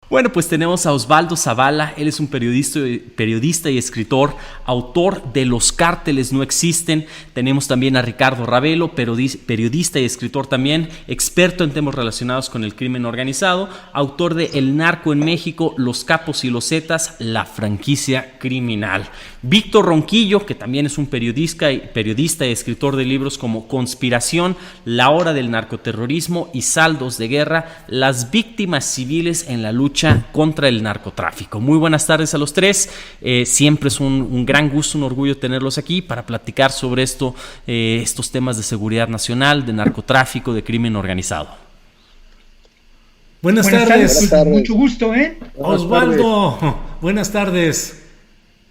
Bueno, pues tenemos a Osvaldo Zavala. Él es un periodista y escritor, autor de Los cárteles no existen. Tenemos también a Ricardo Ravelo, periodista y escritor también, experto en temas relacionados con el crimen organizado, autor de El narco en México, Los capos y los zetas, la franquicia criminal. Víctor Ronquillo, que también es un periodista y escritor de libros como Conspiración, La hora del narcoterrorismo y Saldos de guerra, las víctimas civiles en la lucha contra el narcotráfico. Muy buenas tardes a los tres. Siempre es un gran gusto, un orgullo tenerlos aquí para platicar sobre estos temas de seguridad nacional, de narcotráfico, de crimen organizado. Buenas tardes. Pues, mucho gusto, Osvaldo, buenas tardes.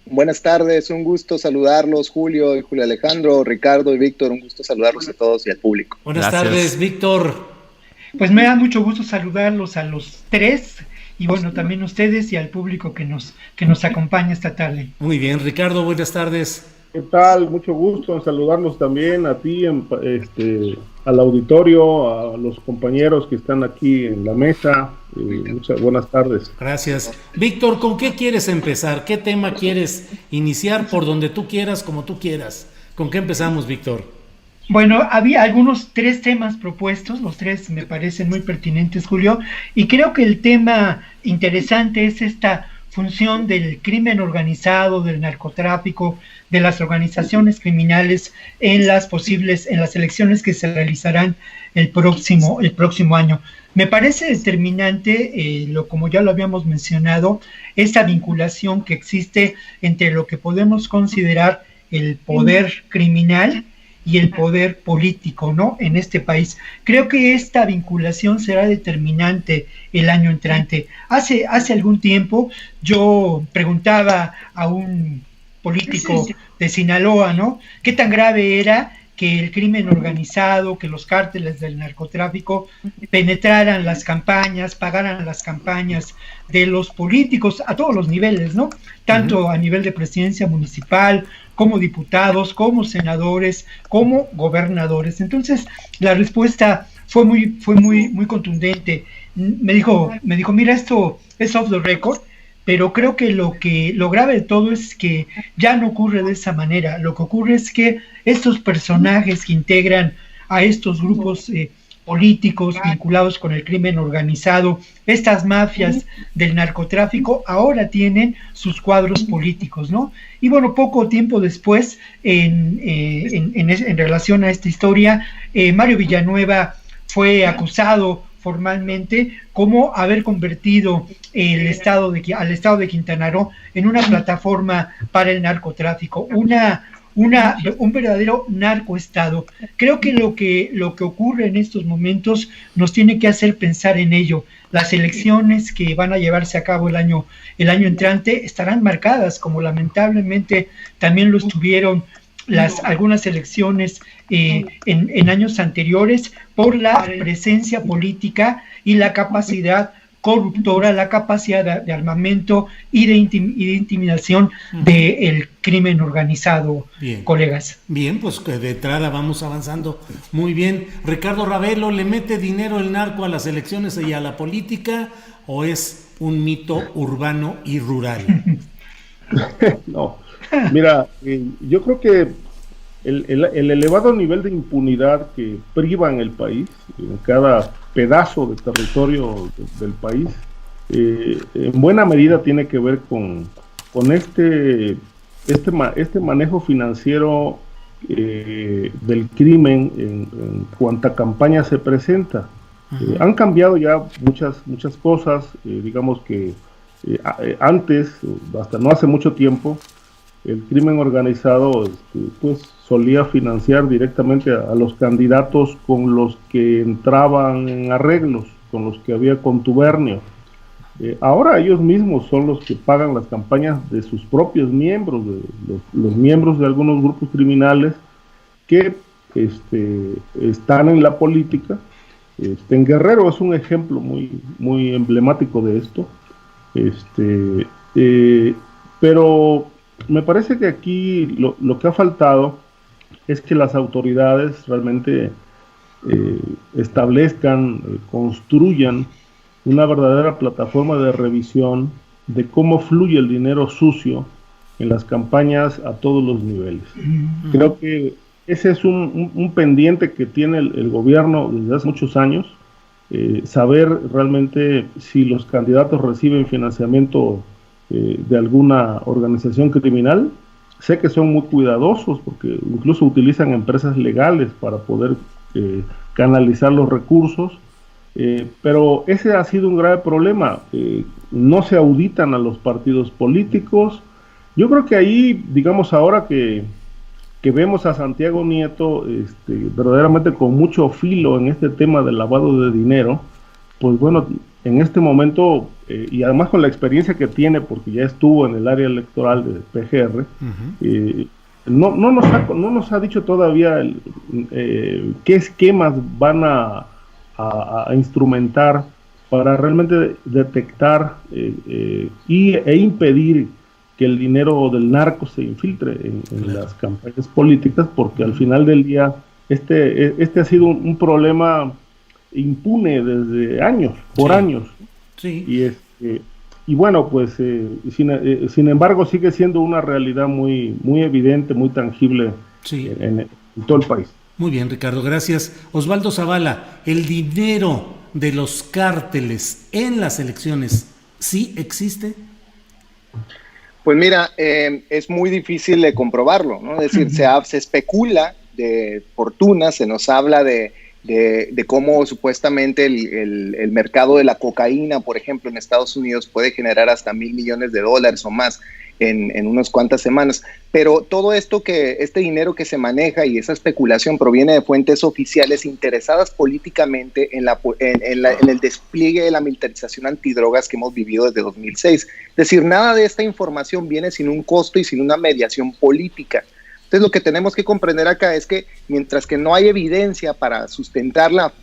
Buenas tardes, un gusto saludarlos, Julio y Julio Alejandro, Ricardo y Víctor, un gusto saludarlos a todos y al público. Buenas tardes, Víctor. Pues me da mucho gusto saludarlos a los tres y bueno, también a ustedes y al público que nos acompaña esta tarde. Muy bien, Ricardo, buenas tardes. ¿Qué tal? Mucho gusto en saludarlos también a ti, al auditorio, a los compañeros que están aquí en la mesa. Muchas buenas tardes. Gracias. Víctor, ¿con qué quieres empezar? ¿Qué tema quieres iniciar? Por donde tú quieras, como tú quieras. ¿Con qué empezamos, Víctor? Bueno, había algunos 3 temas propuestos, los 3 me parecen muy pertinentes, Julio, y creo que el tema interesante es esta función del crimen organizado, del narcotráfico, de las organizaciones criminales en las elecciones que se realizarán el próximo año. Me parece determinante, como ya lo habíamos mencionado, esta vinculación que existe entre lo que podemos considerar el poder criminal y el poder político, ¿no?, en este país. Creo que esta vinculación será determinante el año entrante. Hace algún tiempo yo preguntaba a un político de Sinaloa, ¿no?, qué tan grave era que el crimen organizado, que los cárteles del narcotráfico penetraran las campañas, pagaran las campañas de los políticos a todos los niveles, ¿no? Tanto a nivel de presidencia municipal, como diputados, como senadores, como gobernadores. Entonces, la respuesta fue muy contundente. Me dijo, mira, esto es off the record, pero creo que lo grave de todo es que ya no ocurre de esa manera. Lo que ocurre es que estos personajes que integran a estos grupos políticos vinculados con el crimen organizado, estas mafias del narcotráfico, ahora tienen sus cuadros políticos, ¿no? Y bueno, poco tiempo después, en relación a esta historia, Mario Villanueva fue acusado formalmente como haber convertido al estado de Quintana Roo en una plataforma para el narcotráfico, un verdadero narcoestado. Creo que lo que ocurre en estos momentos nos tiene que hacer pensar en ello. Las elecciones que van a llevarse a cabo el año entrante estarán marcadas, como lamentablemente también lo estuvieron algunas elecciones en años anteriores, por la presencia política y la capacidad corruptora, la capacidad de armamento y de intimidación del crimen organizado. Bien. Colegas. Bien, pues de entrada vamos avanzando muy bien. Ricardo Ravelo, ¿le mete dinero el narco a las elecciones y a la política o es un mito urbano y rural? No, mira, yo creo que el elevado nivel de impunidad que priva en el país, en cada pedazo de territorio del país, en buena medida tiene que ver con este manejo financiero del crimen en cuanta campaña se presenta. Han cambiado ya muchas cosas, digamos que antes, hasta no hace mucho tiempo, el crimen organizado pues solía financiar directamente a los candidatos con los que entraban en arreglos, con los que había contubernio. Ahora ellos mismos son los que pagan las campañas de sus propios miembros, los miembros de algunos grupos criminales que están en la política. En Guerrero es un ejemplo muy emblemático de esto. Pero me parece que aquí lo que ha faltado es que las autoridades realmente establezcan, construyan una verdadera plataforma de revisión de cómo fluye el dinero sucio en las campañas a todos los niveles. Creo que ese es un pendiente que tiene el gobierno desde hace muchos años, saber realmente si los candidatos reciben financiamiento de alguna organización criminal. Sé que son muy cuidadosos porque incluso utilizan empresas legales para poder canalizar los recursos, pero ese ha sido un grave problema. No se auditan a los partidos políticos. Yo creo que ahí, digamos, ahora que vemos a Santiago Nieto verdaderamente con mucho filo en este tema del lavado de dinero, pues bueno, en este momento, y además con la experiencia que tiene, porque ya estuvo en el área electoral de PGR, no nos ha dicho todavía qué esquemas van a instrumentar para realmente detectar e impedir que el dinero del narco se infiltre en las campañas políticas, porque al final del día este ha sido un problema impune desde años, por años. Sí. Y bueno, pues sin embargo sigue siendo una realidad muy, muy evidente, muy tangible en todo el país. Muy bien, Ricardo, gracias. Osvaldo Zavala, ¿el dinero de los cárteles en las elecciones sí existe? Pues mira, es muy difícil de comprobarlo, ¿no? Es decir, se especula de fortuna, se nos habla de cómo supuestamente el mercado de la cocaína, por ejemplo, en Estados Unidos puede generar hasta $1,000 millones o más en unas cuantas semanas. Pero todo esto este dinero que se maneja y esa especulación proviene de fuentes oficiales interesadas políticamente en el despliegue de la militarización antidrogas que hemos vivido desde 2006. Es decir, nada de esta información viene sin un costo y sin una mediación política. Entonces lo que tenemos que comprender acá es que mientras que no hay evidencia para sustentar la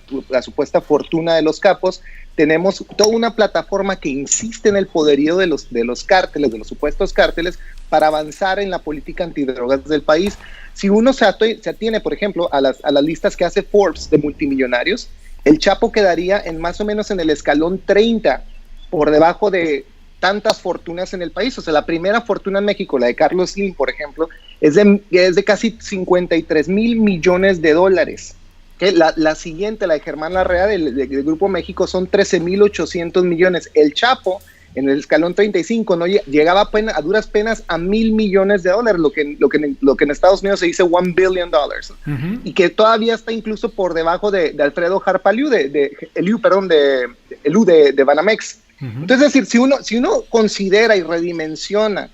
supuesta fortuna de los capos, tenemos toda una plataforma que insiste en el poderío de los cárteles, de los supuestos cárteles, para avanzar en la política antidrogas del país. Si uno se atiene, por ejemplo, a las listas que hace Forbes de multimillonarios, el Chapo quedaría más o menos en el escalón 30, por debajo de tantas fortunas en el país. O sea, la primera fortuna en México, la de Carlos Slim, por ejemplo, es de casi $53,000 millones. Que la siguiente, la de Germán Larrea del Grupo México, son 13,800 millones. El Chapo, en el escalón 35, no llegaba a duras penas a $1,000 millones, lo que en Estados Unidos se dice $1 billion, y que todavía está incluso por debajo de Alfredo Harpaliu, de Banamex. Entonces, es decir, si uno considera y redimensiona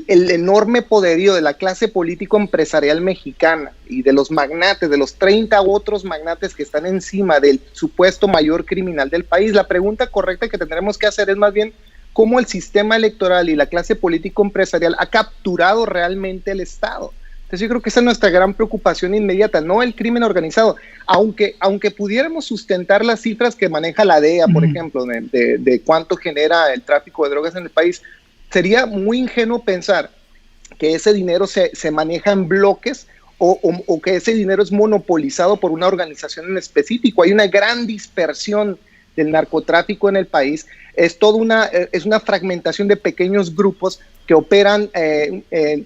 el enorme poderío de la clase político-empresarial mexicana y de los magnates, de los 30 otros magnates que están encima del supuesto mayor criminal del país, la pregunta correcta que tendremos que hacer es más bien cómo el sistema electoral y la clase político-empresarial ha capturado realmente el Estado. Entonces yo creo que esa es nuestra gran preocupación inmediata, no el crimen organizado, aunque pudiéramos sustentar las cifras que maneja la DEA, por ejemplo, de cuánto genera el tráfico de drogas en el país. Sería muy ingenuo pensar que ese dinero se maneja en bloques o que ese dinero es monopolizado por una organización en específico. Hay una gran dispersión del narcotráfico en el país. Es una fragmentación de pequeños grupos que operan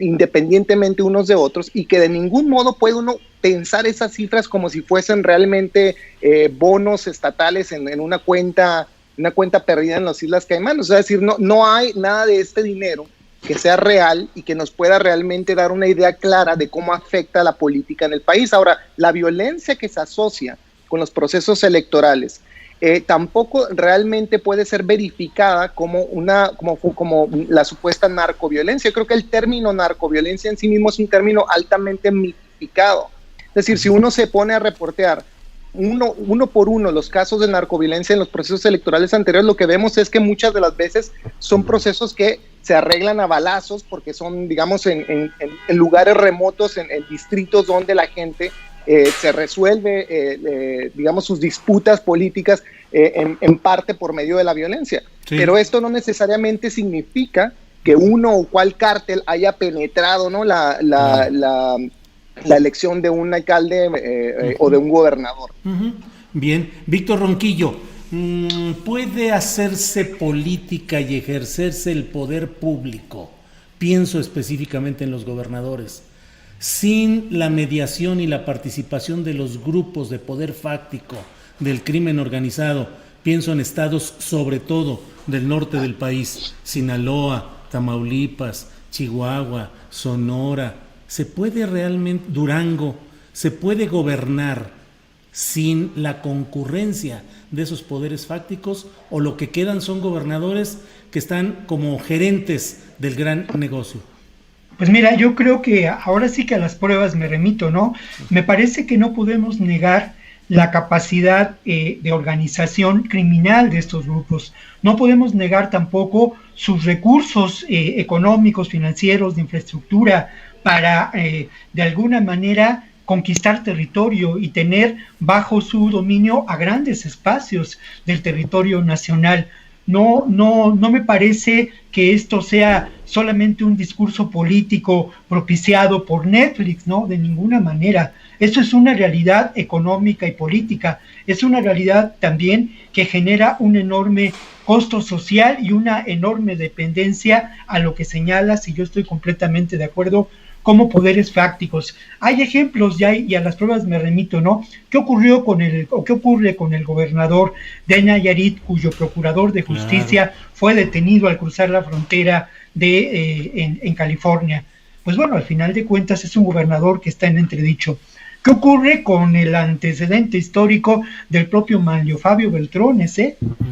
independientemente unos de otros y que de ningún modo puede uno pensar esas cifras como si fuesen realmente bonos estatales en una cuenta perdida en las Islas Caimán. O sea, es decir, no hay nada de este dinero que sea real y que nos pueda realmente dar una idea clara de cómo afecta a la política en el país. Ahora, la violencia que se asocia con los procesos electorales tampoco realmente puede ser verificada como la supuesta narcoviolencia. Yo creo que el término narcoviolencia en sí mismo es un término altamente mitificado. Es decir, si uno se pone a reportear uno por uno los casos de narcoviolencia en los procesos electorales anteriores, lo que vemos es que muchas de las veces son procesos que se arreglan a balazos porque son, digamos, en lugares remotos, en distritos donde la gente se resuelve, digamos, sus disputas políticas en parte por medio de la violencia. Sí. Pero esto no necesariamente significa que uno o cual cártel haya penetrado, ¿no?, la elección de un alcalde o de un gobernador. Bien, Víctor Ronquillo, puede hacerse política y ejercerse el poder público, pienso específicamente en los gobernadores, sin la mediación y la participación de los grupos de poder fáctico del crimen organizado? Pienso en estados sobre todo del norte del país, Sinaloa, Tamaulipas, Chihuahua, Sonora. ¿Se puede realmente, Durango, se puede gobernar sin la concurrencia de esos poderes fácticos, o lo que quedan son gobernadores que están como gerentes del gran negocio? Pues mira, yo creo que ahora sí que a las pruebas me remito, ¿no? Me parece que no podemos negar la capacidad de organización criminal de estos grupos. No podemos negar tampoco sus recursos económicos, financieros, de infraestructura para, de alguna manera, conquistar territorio y tener bajo su dominio a grandes espacios del territorio nacional. No me parece que esto sea solamente un discurso político propiciado por Netflix, ¿no? De ninguna manera. Esto es una realidad económica y política. Es una realidad también que genera un enorme costo social y una enorme dependencia a lo que señalas, y yo estoy completamente de acuerdo, como poderes fácticos. Hay ejemplos ya, y a las pruebas me remito, ¿no? ¿Qué ocurre con el gobernador de Nayarit, cuyo procurador de justicia fue detenido al cruzar la frontera en California? Pues bueno, al final de cuentas es un gobernador que está en entredicho. ¿Qué ocurre con el antecedente histórico del propio Manlio Fabio Beltrones?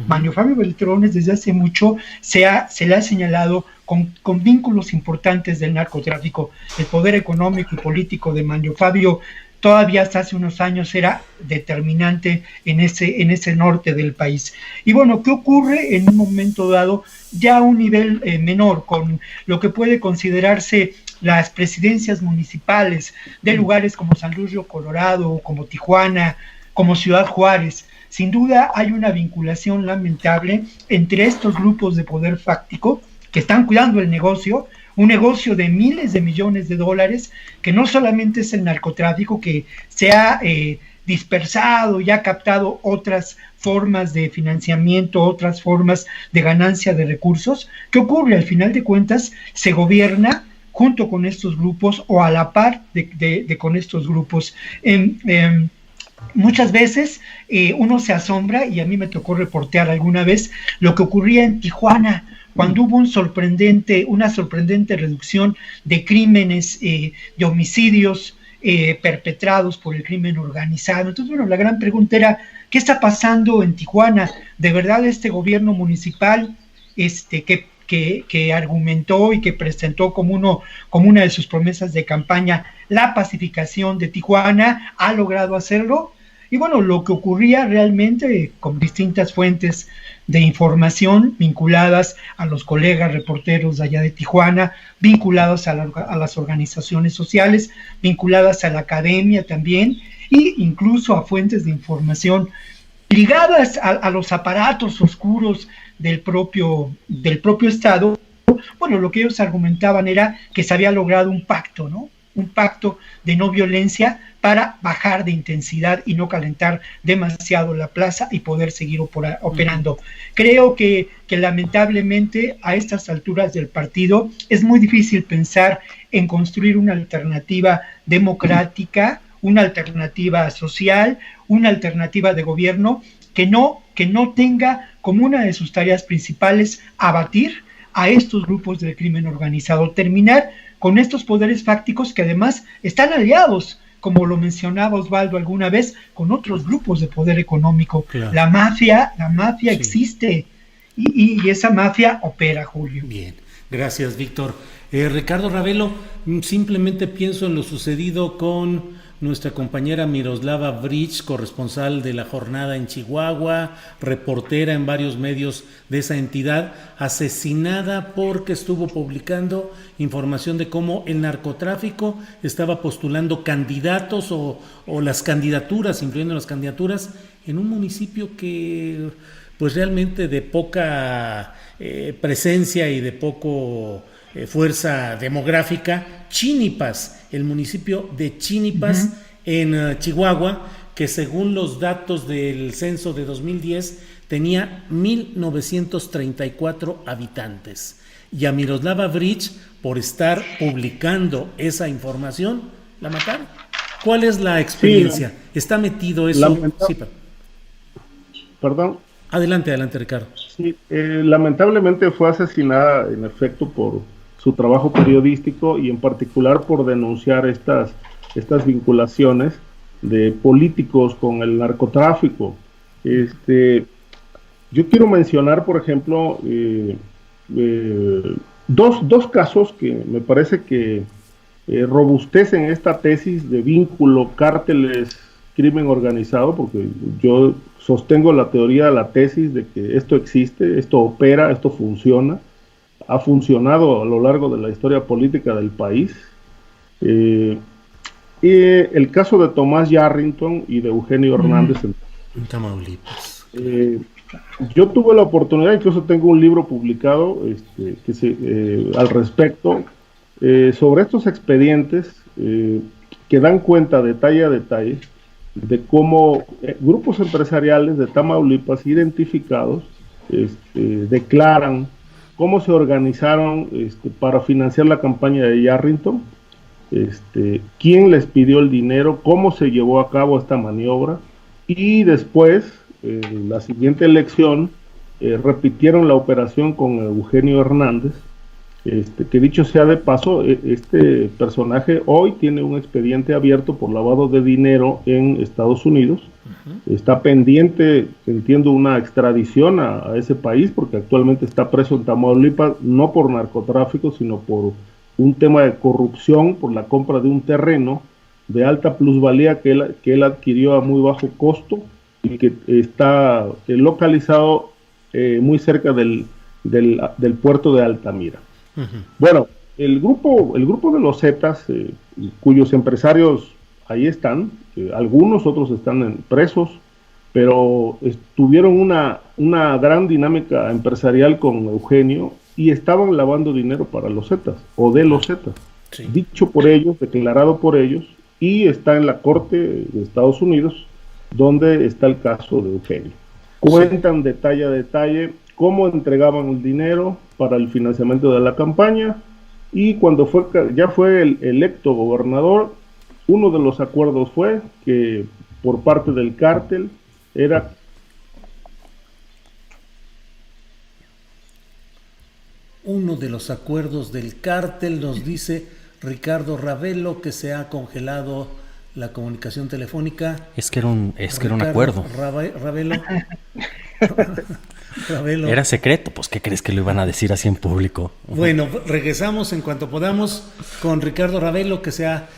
Manlio Fabio Beltrones desde hace mucho se le ha señalado con vínculos importantes del narcotráfico. El poder económico y político de Manlio Fabio todavía hasta hace unos años era determinante en ese norte del país. Y bueno, ¿qué ocurre en un momento dado ya a un nivel menor, con lo que puede considerarse las presidencias municipales de lugares como San Luis Río Colorado, como Tijuana, como Ciudad Juárez? Sin duda hay una vinculación lamentable entre estos grupos de poder fáctico que están cuidando el negocio, un negocio de miles de millones de dólares, que no solamente es el narcotráfico, que se ha dispersado y ha captado otras formas de financiamiento, otras formas de ganancia de recursos. ¿Qué ocurre? Al final de cuentas, se gobierna junto con estos grupos o a la par con estos grupos. Muchas veces uno se asombra, y a mí me tocó reportear alguna vez lo que ocurría en Tijuana, cuando hubo una sorprendente reducción de crímenes, de homicidios perpetrados por el crimen organizado. Entonces, bueno, la gran pregunta era, ¿qué está pasando en Tijuana? ¿De verdad este gobierno municipal que argumentó y que presentó como una de sus promesas de campaña la pacificación de Tijuana, ha logrado hacerlo? Y bueno, lo que ocurría realmente, con distintas fuentes de información vinculadas a los colegas reporteros de allá de Tijuana, vinculados a las organizaciones sociales, vinculadas a la academia también, e incluso a fuentes de información ligadas a los aparatos oscuros del propio Estado. Bueno, lo que ellos argumentaban era que se había logrado un pacto, ¿no? Un pacto de no violencia para bajar de intensidad y no calentar demasiado la plaza y poder seguir operando. Creo que lamentablemente a estas alturas del partido es muy difícil pensar en construir una alternativa democrática, una alternativa social, una alternativa de gobierno que no tenga como una de sus tareas principales abatir a estos grupos del crimen organizado, terminar con estos poderes fácticos que además están aliados, como lo mencionaba Osvaldo alguna vez, con otros grupos de poder económico. Claro. La mafia sí existe y esa mafia opera, Julio. Bien, gracias, Víctor. Ricardo Ravelo, simplemente pienso en lo sucedido con nuestra compañera Miroslava Bridge, corresponsal de La Jornada en Chihuahua, reportera en varios medios de esa entidad, asesinada porque estuvo publicando información de cómo el narcotráfico estaba postulando candidatos o las candidaturas, incluyendo las candidaturas, en un municipio que pues realmente de poca presencia y de poco fuerza demográfica, Chínipas, el municipio de Chínipas en Chihuahua, que según los datos del censo de 2010 tenía 1934 habitantes. Y a Miroslava Bridge, por estar publicando esa información, la mataron. ¿Cuál es la experiencia? Sí, ¿está metido eso? Sí, perdón. Adelante, Ricardo. Sí, lamentablemente fue asesinada, en efecto, por su trabajo periodístico y en particular por denunciar estas vinculaciones de políticos con el narcotráfico. Yo quiero mencionar, por ejemplo, dos casos que me parece que robustecen esta tesis de vínculo cárteles, crimen organizado, porque yo sostengo la teoría, la tesis de que esto existe, esto opera, esto funciona, ha funcionado a lo largo de la historia política del país. Y el caso de Tomás Yarrington y de Eugenio Hernández en Tamaulipas. Yo tuve la oportunidad, incluso tengo un libro publicado al respecto, sobre estos expedientes que dan cuenta detalle a detalle de cómo grupos empresariales de Tamaulipas identificados declaran cómo se organizaron para financiar la campaña de Yarrington, quién les pidió el dinero, cómo se llevó a cabo esta maniobra, y después, en la siguiente elección, repitieron la operación con Eugenio Hernández, que dicho sea de paso, este personaje hoy tiene un expediente abierto por lavado de dinero en Estados Unidos. Está pendiente, entiendo, una extradición a ese país, porque actualmente está preso en Tamaulipas, no por narcotráfico, sino por un tema de corrupción, por la compra de un terreno de alta plusvalía que él adquirió a muy bajo costo y que está localizado muy cerca del puerto de Altamira. Bueno, el grupo de los Zetas, cuyos empresarios ahí están, algunos otros están presos, pero tuvieron una gran dinámica empresarial con Eugenio y estaban lavando dinero para los Zetas, o de los Zetas, sí. Dicho por ellos, declarado por ellos, y está en la corte de Estados Unidos, donde está el caso de Eugenio. Cuentan detalle a detalle cómo entregaban el dinero para el financiamiento de la campaña, y cuando ya fue electo gobernador, uno de los acuerdos fue que por parte del cártel era... Uno de los acuerdos del cártel, nos dice Ricardo Ravelo, que se ha congelado la comunicación telefónica. Es que era un acuerdo. Ravelo. Era secreto, pues ¿qué crees que lo iban a decir así en público? Bueno, regresamos en cuanto podamos con Ricardo Ravelo, que sea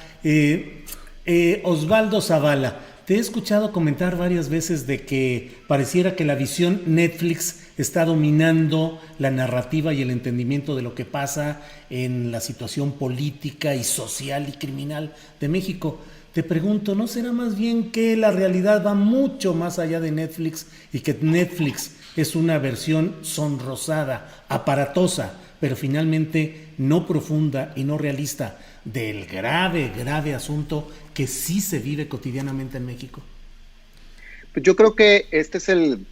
Osvaldo Zavala. Te he escuchado comentar varias veces de que pareciera que la visión Netflix está dominando la narrativa y el entendimiento de lo que pasa en la situación política y social y criminal de México. Te pregunto, ¿no será más bien que la realidad va mucho más allá de Netflix y que Netflix es una versión sonrosada, aparatosa, pero finalmente no profunda y no realista del grave asunto que sí se vive cotidianamente en México? Pues yo creo que este es el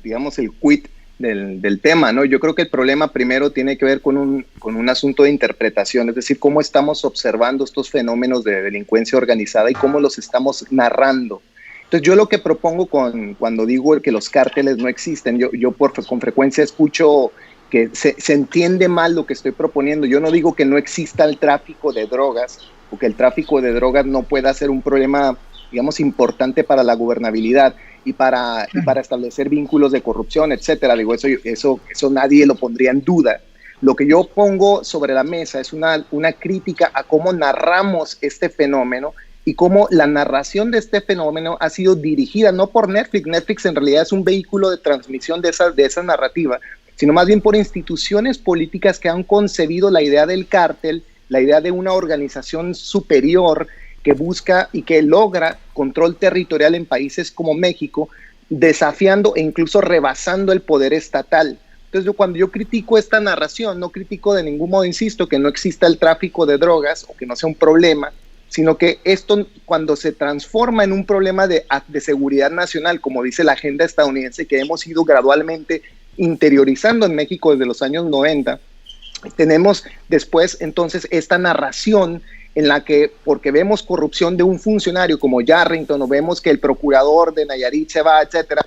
quid del tema, ¿no? Yo creo que el problema primero tiene que ver con un asunto de interpretación, es decir, cómo estamos observando estos fenómenos de delincuencia organizada y cómo los estamos narrando. Entonces yo lo que propongo cuando digo que los cárteles no existen, yo con frecuencia escucho que se entiende mal lo que estoy proponiendo. Yo no digo que no exista el tráfico de drogas o que el tráfico de drogas no pueda ser un problema, digamos, importante para la gobernabilidad y para establecer vínculos de corrupción, etcétera. Digo, eso nadie lo pondría en duda. Lo que yo pongo sobre la mesa es una crítica a cómo narramos este fenómeno y cómo la narración de este fenómeno ha sido dirigida no por Netflix. Netflix en realidad es un vehículo de transmisión de esa narrativa, sino más bien por instituciones políticas que han concebido la idea del cártel, la idea de una organización superior que busca y que logra control territorial en países como México, desafiando e incluso rebasando el poder estatal. Entonces, cuando yo critico esta narración, no critico de ningún modo, insisto, que no exista el tráfico de drogas o que no sea un problema, sino que esto cuando se transforma en un problema de seguridad nacional, como dice la agenda estadounidense, que hemos ido gradualmente interiorizando en México desde los años 90, tenemos después entonces esta narración en la que, porque vemos corrupción de un funcionario como Yarrington, o vemos que el procurador de Nayarit se va, etcétera,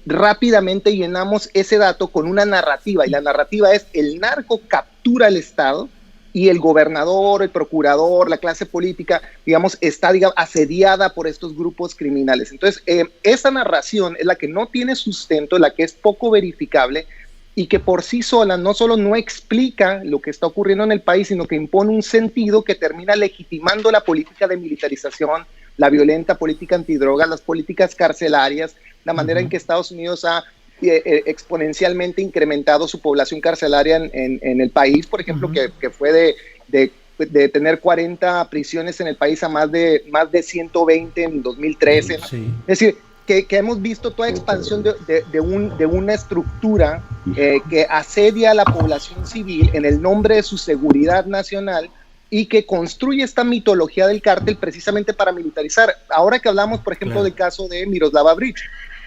rápidamente llenamos ese dato con una narrativa, y la narrativa es: el narco captura el Estado y el gobernador, el procurador, la clase política, digamos, está asediada por estos grupos criminales. Entonces, esa narración es la que no tiene sustento, la que es poco verificable, y que por sí sola no solo no explica lo que está ocurriendo en el país, sino que impone un sentido que termina legitimando la política de militarización, la violenta política antidrogas, las políticas carcelarias, la manera en que Estados Unidos ha exponencialmente incrementado su población carcelaria en el país, por ejemplo, que fue de tener 40 prisiones en el país a más de 120 en 2013. Sí. Es decir, que hemos visto toda expansión de una estructura que asedia a la población civil en el nombre de su seguridad nacional, y que construye esta mitología del cártel precisamente para militarizar. Ahora que hablamos, por ejemplo, del caso de Miroslava Breach,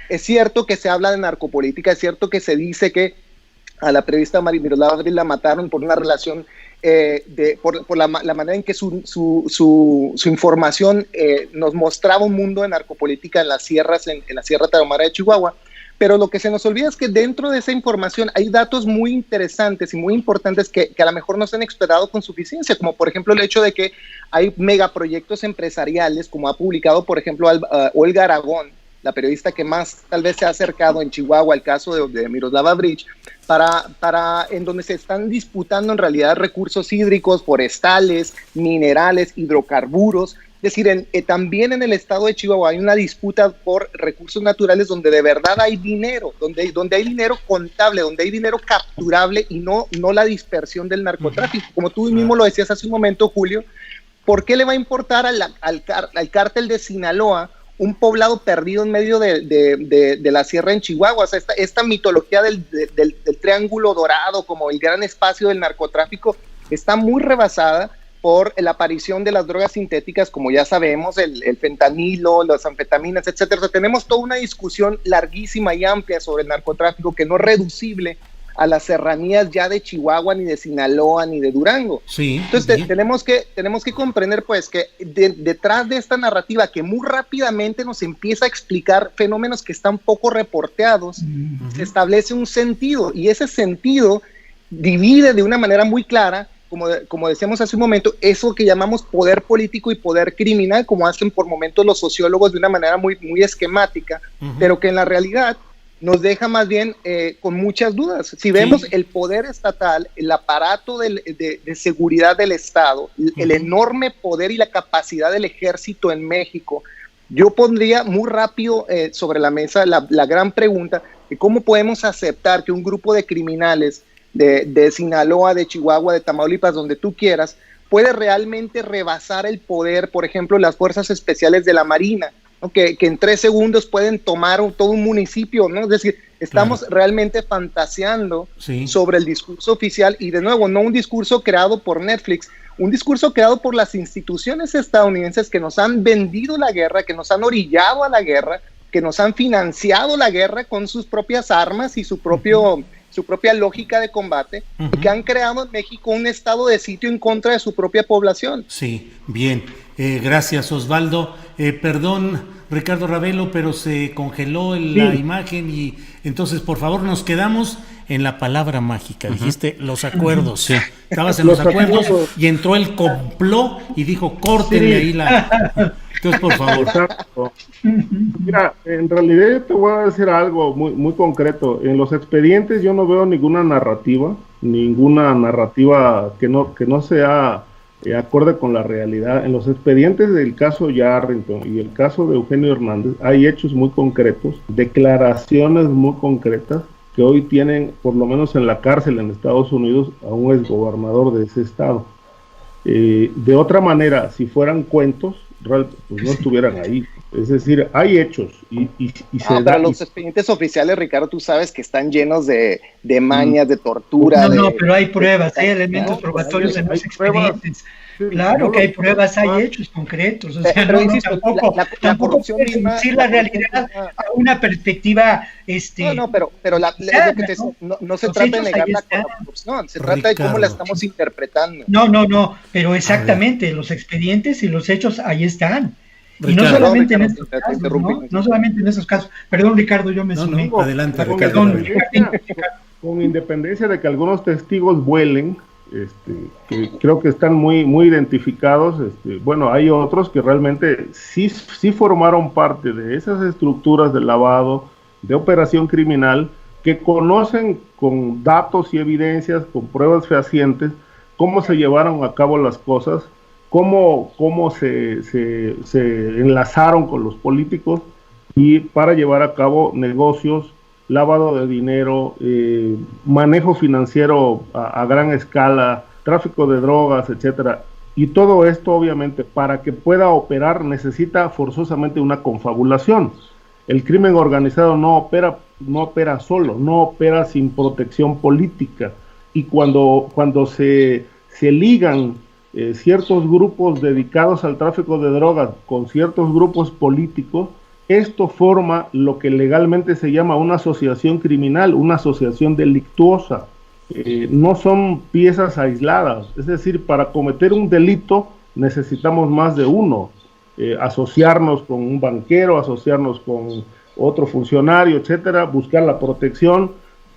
es cierto que se habla de narcopolítica, es cierto que se dice que a la periodista Miroslava Breach la mataron por una relación, por la manera en que su información nos mostraba un mundo de narcopolítica en las sierras, en la Sierra Tarahumara de Chihuahua. Pero lo que se nos olvida es que dentro de esa información hay datos muy interesantes y muy importantes que a lo mejor no se han explorado con suficiencia, como por ejemplo el hecho de que hay megaproyectos empresariales, como ha publicado por ejemplo Olga Aragón, la periodista que más tal vez se ha acercado en Chihuahua al caso de Miroslava Breach, en donde se están disputando en realidad recursos hídricos, forestales, minerales, hidrocarburos. Es decir, también en el estado de Chihuahua hay una disputa por recursos naturales donde de verdad hay dinero, donde hay dinero contable, donde hay dinero capturable, y no la dispersión del narcotráfico. Como tú mismo lo decías hace un momento, Julio, ¿por qué le va a importar al cártel de Sinaloa un poblado perdido en medio de la sierra en Chihuahua? O sea, esta mitología del triángulo dorado como el gran espacio del narcotráfico está muy rebasada por la aparición de las drogas sintéticas, como ya sabemos, el fentanilo, las anfetaminas, etcétera. O sea, tenemos toda una discusión larguísima y amplia sobre el narcotráfico que no es reducible a las serranías ya de Chihuahua, ni de Sinaloa, ni de Durango. Sí, entonces tenemos que comprender pues que detrás de esta narrativa que muy rápidamente nos empieza a explicar fenómenos que están poco reporteados, se establece un sentido, y ese sentido divide de una manera muy clara, como decíamos hace un momento, eso que llamamos poder político y poder criminal, como hacen por momentos los sociólogos de una manera muy, muy esquemática, pero que en la realidad nos deja más bien con muchas dudas. Si vemos el poder estatal, el aparato de seguridad del Estado, el enorme poder y la capacidad del ejército en México, yo pondría muy rápido sobre la mesa la gran pregunta de cómo podemos aceptar que un grupo de criminales de Sinaloa, de Chihuahua, de Tamaulipas, donde tú quieras, puede realmente rebasar el poder, por ejemplo, las fuerzas especiales de la Marina, ¿no? que en 3 segundos pueden tomar todo un municipio, ¿no? Es decir, estamos realmente fantaseando sobre el discurso oficial, y de nuevo, no un discurso creado por Netflix, un discurso creado por las instituciones estadounidenses que nos han vendido la guerra, que nos han orillado a la guerra, que nos han financiado la guerra con sus propias armas y su propia lógica de combate, y que han creado en México un estado de sitio en contra de su propia población. Sí, bien. Gracias, Osvaldo. Perdón, Ricardo Ravelo, pero se congeló la imagen, y entonces, por favor, nos quedamos en la palabra mágica. Dijiste los acuerdos. Sí. Estabas en los acuerdos y entró el complot y dijo, córtenle ahí la... Entonces, por favor. Exacto. Mira, en realidad te voy a decir algo muy, muy concreto. En los expedientes yo no veo ninguna narrativa que no sea acorde con la realidad. En los expedientes del caso Yarrington y el caso de Eugenio Hernández hay hechos muy concretos, declaraciones muy concretas que hoy tienen, por lo menos en la cárcel en Estados Unidos, a un exgobernador de ese estado. De otra manera, si fueran cuentos, pues no estuvieran ahí. Es decir, hay hechos y se da. Los expedientes oficiales, Ricardo, tú sabes que están llenos de mañas, de tortura. No, pero hay pruebas, hay elementos probatorios en los expedientes. Claro no que hay lo- pruebas, hay hechos concretos, o sea, Pero no, insisto, tampoco, la tampoco corrupción puedes misma, reducir la la corrupción realidad misma. a una perspectiva, Pero es lo que te ¿no? no se Los trata de hechos negar ahí la están. corrupción, se trata de cómo la estamos interpretando. No, pero exactamente, los expedientes y los hechos ahí están. Y no Ricardo. solamente en Perdón, estos Ricardo, te casos, interrumpí. ¿no? No solamente en esos casos. Perdón, Ricardo, yo me sumé. No, adelante, con Ricardo. Perdón, con independencia de que algunos testigos vuelen, que creo que están muy, muy identificados, bueno, hay otros que realmente sí formaron parte de esas estructuras de lavado, de operación criminal, que conocen con datos y evidencias, con pruebas fehacientes, cómo se llevaron a cabo las cosas, cómo se enlazaron con los políticos y para llevar a cabo negocios, lavado de dinero, manejo financiero a gran escala, tráfico de drogas, etcétera. Y todo esto, obviamente, para que pueda operar, necesita forzosamente una confabulación. El crimen organizado no opera solo, no opera sin protección política. Y cuando se ligan ciertos grupos dedicados al tráfico de drogas con ciertos grupos políticos, esto forma lo que legalmente se llama una asociación criminal, una asociación delictuosa. No son piezas aisladas, es decir, para cometer un delito necesitamos más de uno. Asociarnos con un banquero, asociarnos con otro funcionario, etcétera, buscar la protección,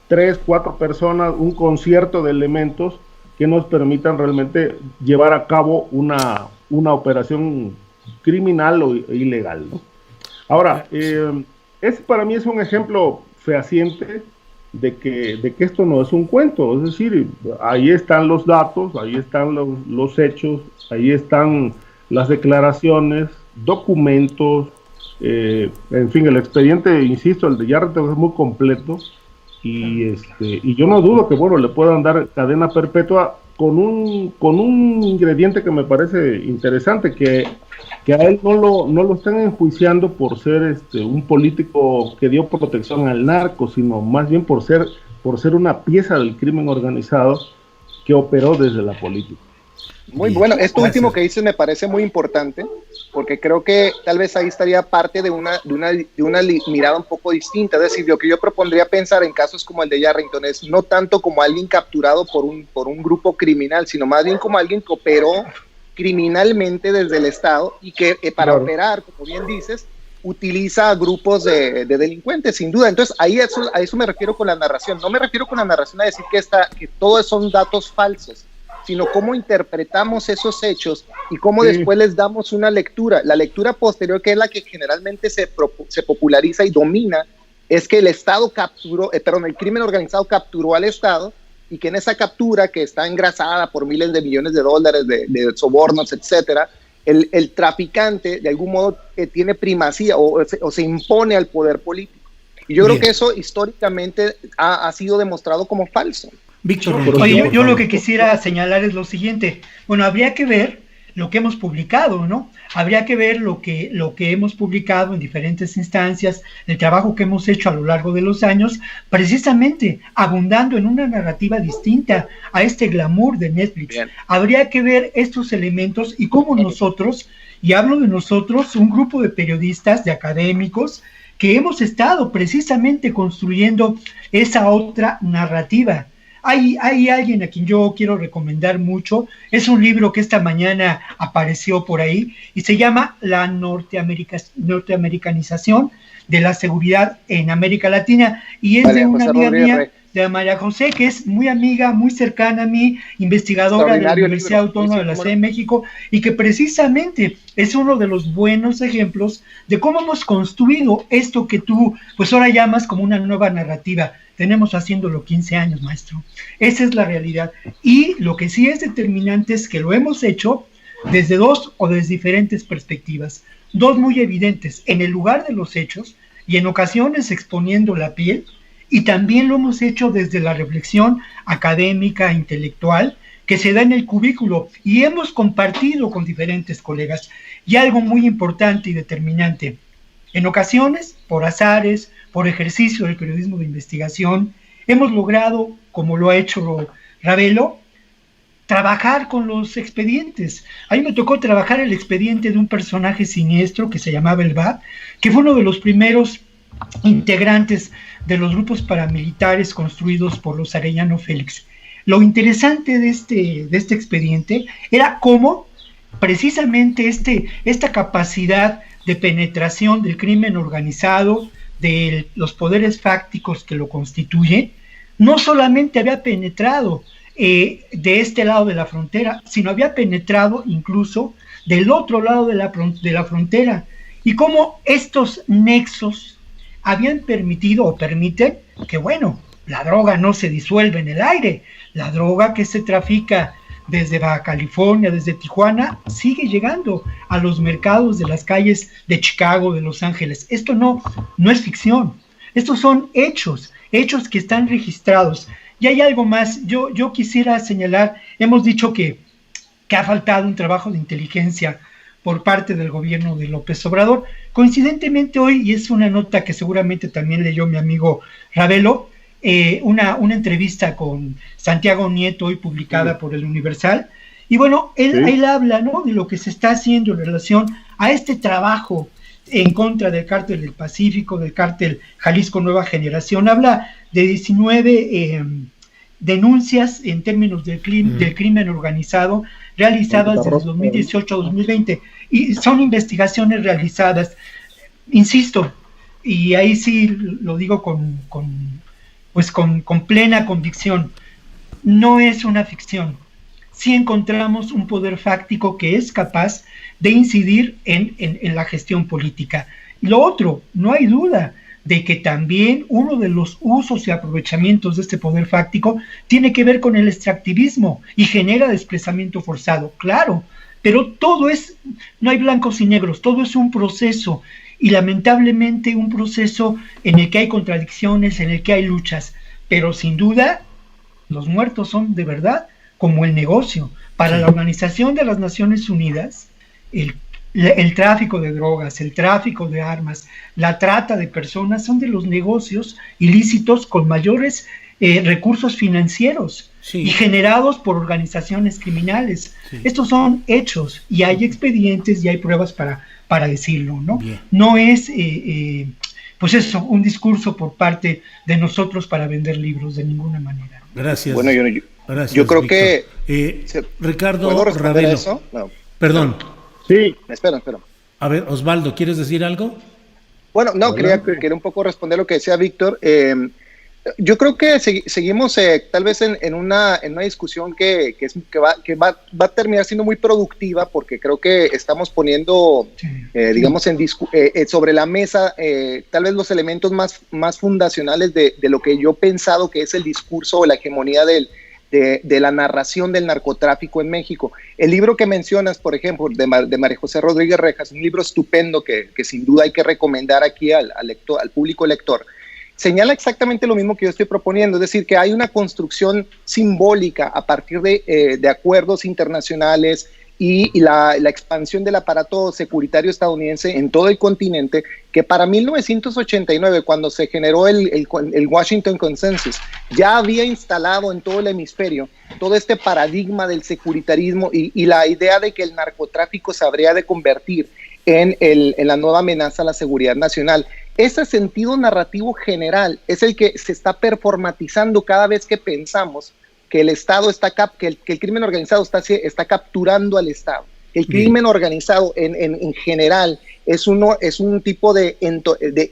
3, 4 personas, un concierto de elementos que nos permitan realmente llevar a cabo una operación criminal o ilegal, ¿no? Ahora, para mí es un ejemplo fehaciente de que esto no es un cuento, es decir, ahí están los datos, ahí están los hechos, ahí están las declaraciones, documentos, en fin, el expediente, insisto, el de Yarrett es muy completo y yo no dudo que, bueno, le puedan dar cadena perpetua con un ingrediente que me parece interesante, que a él no lo están enjuiciando por ser un político que dio protección al narco, sino más bien por ser una pieza del crimen organizado que operó desde la política. Muy Bien, bueno, esto gracias. último que dices me parece muy importante, porque creo que tal vez ahí estaría parte de una mirada un poco distinta. Es decir, lo que yo propondría pensar en casos como el de Yarrington es no tanto como alguien capturado por un grupo criminal, sino más bien como alguien que operó criminalmente desde el Estado y que para Claro. operar, como bien dices, utiliza grupos de delincuentes, sin duda. Entonces, a eso me refiero con la narración. No me refiero con la narración a decir que todos son datos falsos, sino cómo interpretamos esos hechos y cómo después les damos una lectura. La lectura posterior, que es la que generalmente se populariza y domina, es que el Estado el crimen organizado capturó al Estado y que en esa captura, que está engrasada por miles de millones de dólares de sobornos, etcétera, el traficante de algún modo tiene primacía o se impone al poder político. Y yo creo que eso históricamente ha sido demostrado como falso. Víctor, Oye, yo lo que quisiera señalar es lo siguiente. Bueno, habría que ver lo que hemos publicado, ¿no? Habría que ver lo que hemos publicado en diferentes instancias, el trabajo que hemos hecho a lo largo de los años, precisamente abundando en una narrativa distinta a este glamour de Netflix. Bien. Habría que ver estos elementos y cómo nosotros, y hablo de nosotros, un grupo de periodistas, de académicos, que hemos estado precisamente construyendo esa otra narrativa. Hay alguien a quien yo quiero recomendar mucho, es un libro que esta mañana apareció por ahí y se llama La norteamericanización de la seguridad en América Latina, y es de una amiga mía, de María José, que es muy amiga, muy cercana a mí, investigadora de la Universidad Autónoma de la Ciudad de México, y que precisamente es uno de los buenos ejemplos de cómo hemos construido esto que tú pues ahora llamas como una nueva narrativa. Tenemos haciéndolo 15 años, maestro. Esa es la realidad. Y lo que sí es determinante es que lo hemos hecho desde desde diferentes perspectivas. Dos muy evidentes, en el lugar de los hechos y en ocasiones exponiendo la piel, y también lo hemos hecho desde la reflexión académica, intelectual, que se da en el cubículo y hemos compartido con diferentes colegas. Y algo muy importante y determinante, en ocasiones, por azares, por ejercicio del periodismo de investigación, hemos logrado, como lo ha hecho Ravelo, trabajar con los expedientes. A mí me tocó trabajar el expediente de un personaje siniestro que se llamaba el BAT, que fue uno de los primeros integrantes de los grupos paramilitares construidos por los Arellano Félix. Lo interesante de este expediente era cómo precisamente esta capacidad de penetración del crimen organizado, de los poderes fácticos que lo constituyen, no solamente había penetrado de este lado de la frontera, sino había penetrado incluso del otro lado de la frontera, y cómo estos nexos habían permitido o permiten que, bueno, la droga no se disuelve en el aire, la droga que se trafica desde Baja California, desde Tijuana, sigue llegando a los mercados de las calles de Chicago, de Los Ángeles. Esto no es ficción, estos son hechos que están registrados. Y hay algo más, yo quisiera señalar, hemos dicho que ha faltado un trabajo de inteligencia por parte del gobierno de López Obrador. Coincidentemente hoy, y es una nota que seguramente también leyó mi amigo Ravelo, una entrevista con Santiago Nieto hoy publicada por el Universal, y bueno, él habla, ¿no?, de lo que se está haciendo en relación a este trabajo en contra del Cártel del Pacífico, del Cártel Jalisco Nueva Generación. Habla de 19 denuncias en términos del crimen organizado realizadas desde 2018 a 2020, y son investigaciones realizadas, insisto, y ahí sí lo digo con plena convicción, no es una ficción. Sí encontramos un poder fáctico que es capaz de incidir en la gestión política. Y lo otro, no hay duda de que también uno de los usos y aprovechamientos de este poder fáctico tiene que ver con el extractivismo y genera desplazamiento forzado, claro, pero no hay blancos y negros, todo es un proceso, y lamentablemente un proceso en el que hay contradicciones, en el que hay luchas, pero sin duda los muertos son de verdad como el negocio. Para la Organización de las Naciones Unidas, el tráfico de drogas, el tráfico de armas, la trata de personas son de los negocios ilícitos con mayores recursos financieros y generados por organizaciones criminales. Estos son hechos y hay expedientes y hay pruebas para decirlo, ¿no? Bien. No es, un discurso por parte de nosotros para vender libros de ninguna manera. Gracias. Bueno, Gracias, yo creo Víctor. que... Ricardo ¿Puedo responder Ravelo. a eso? No. Perdón. Sí. Espera. A ver, Osvaldo, ¿quieres decir algo? Bueno, no, quería un poco responder lo que decía Víctor. Yo creo que seguimos tal vez en una discusión que va a terminar siendo muy productiva, porque creo que estamos poniendo, digamos, sobre la mesa tal vez los elementos más fundacionales de lo que yo he pensado que es el discurso o la hegemonía de la narración del narcotráfico en México. El libro que mencionas, por ejemplo, de María José Rodríguez Rejas, un libro estupendo que sin duda hay que recomendar aquí al público lector, señala exactamente lo mismo que yo estoy proponiendo, es decir, que hay una construcción simbólica a partir de acuerdos internacionales y la expansión del aparato securitario estadounidense en todo el continente, que para 1989, cuando se generó el Washington Consensus, ya había instalado en todo el hemisferio todo este paradigma del securitarismo y la idea de que el narcotráfico se habría de convertir en la nueva amenaza a la seguridad nacional. Ese sentido narrativo general es el que se está performatizando cada vez que pensamos que el Estado que el crimen organizado está capturando al Estado. El crimen organizado en general es un tipo de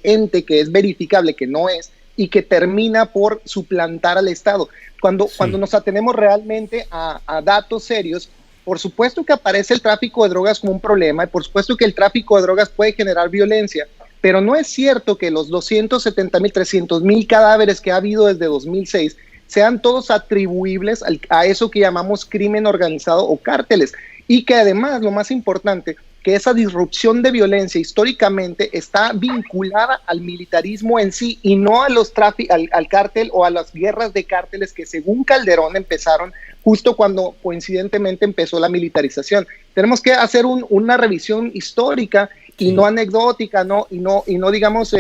ente que es verificable, que no es, y que termina por suplantar al Estado. Cuando nos atenemos realmente a datos serios, por supuesto que aparece el tráfico de drogas como un problema, y por supuesto que el tráfico de drogas puede generar violencia, pero no es cierto que los 270,000, 300,000 cadáveres que ha habido desde 2006 sean todos atribuibles a eso que llamamos crimen organizado o cárteles, y que además, lo más importante, que esa disrupción de violencia históricamente está vinculada al militarismo en sí y no a al cártel o a las guerras de cárteles que según Calderón empezaron justo cuando coincidentemente empezó la militarización. Tenemos que hacer una revisión histórica y no anecdótica, y no digamos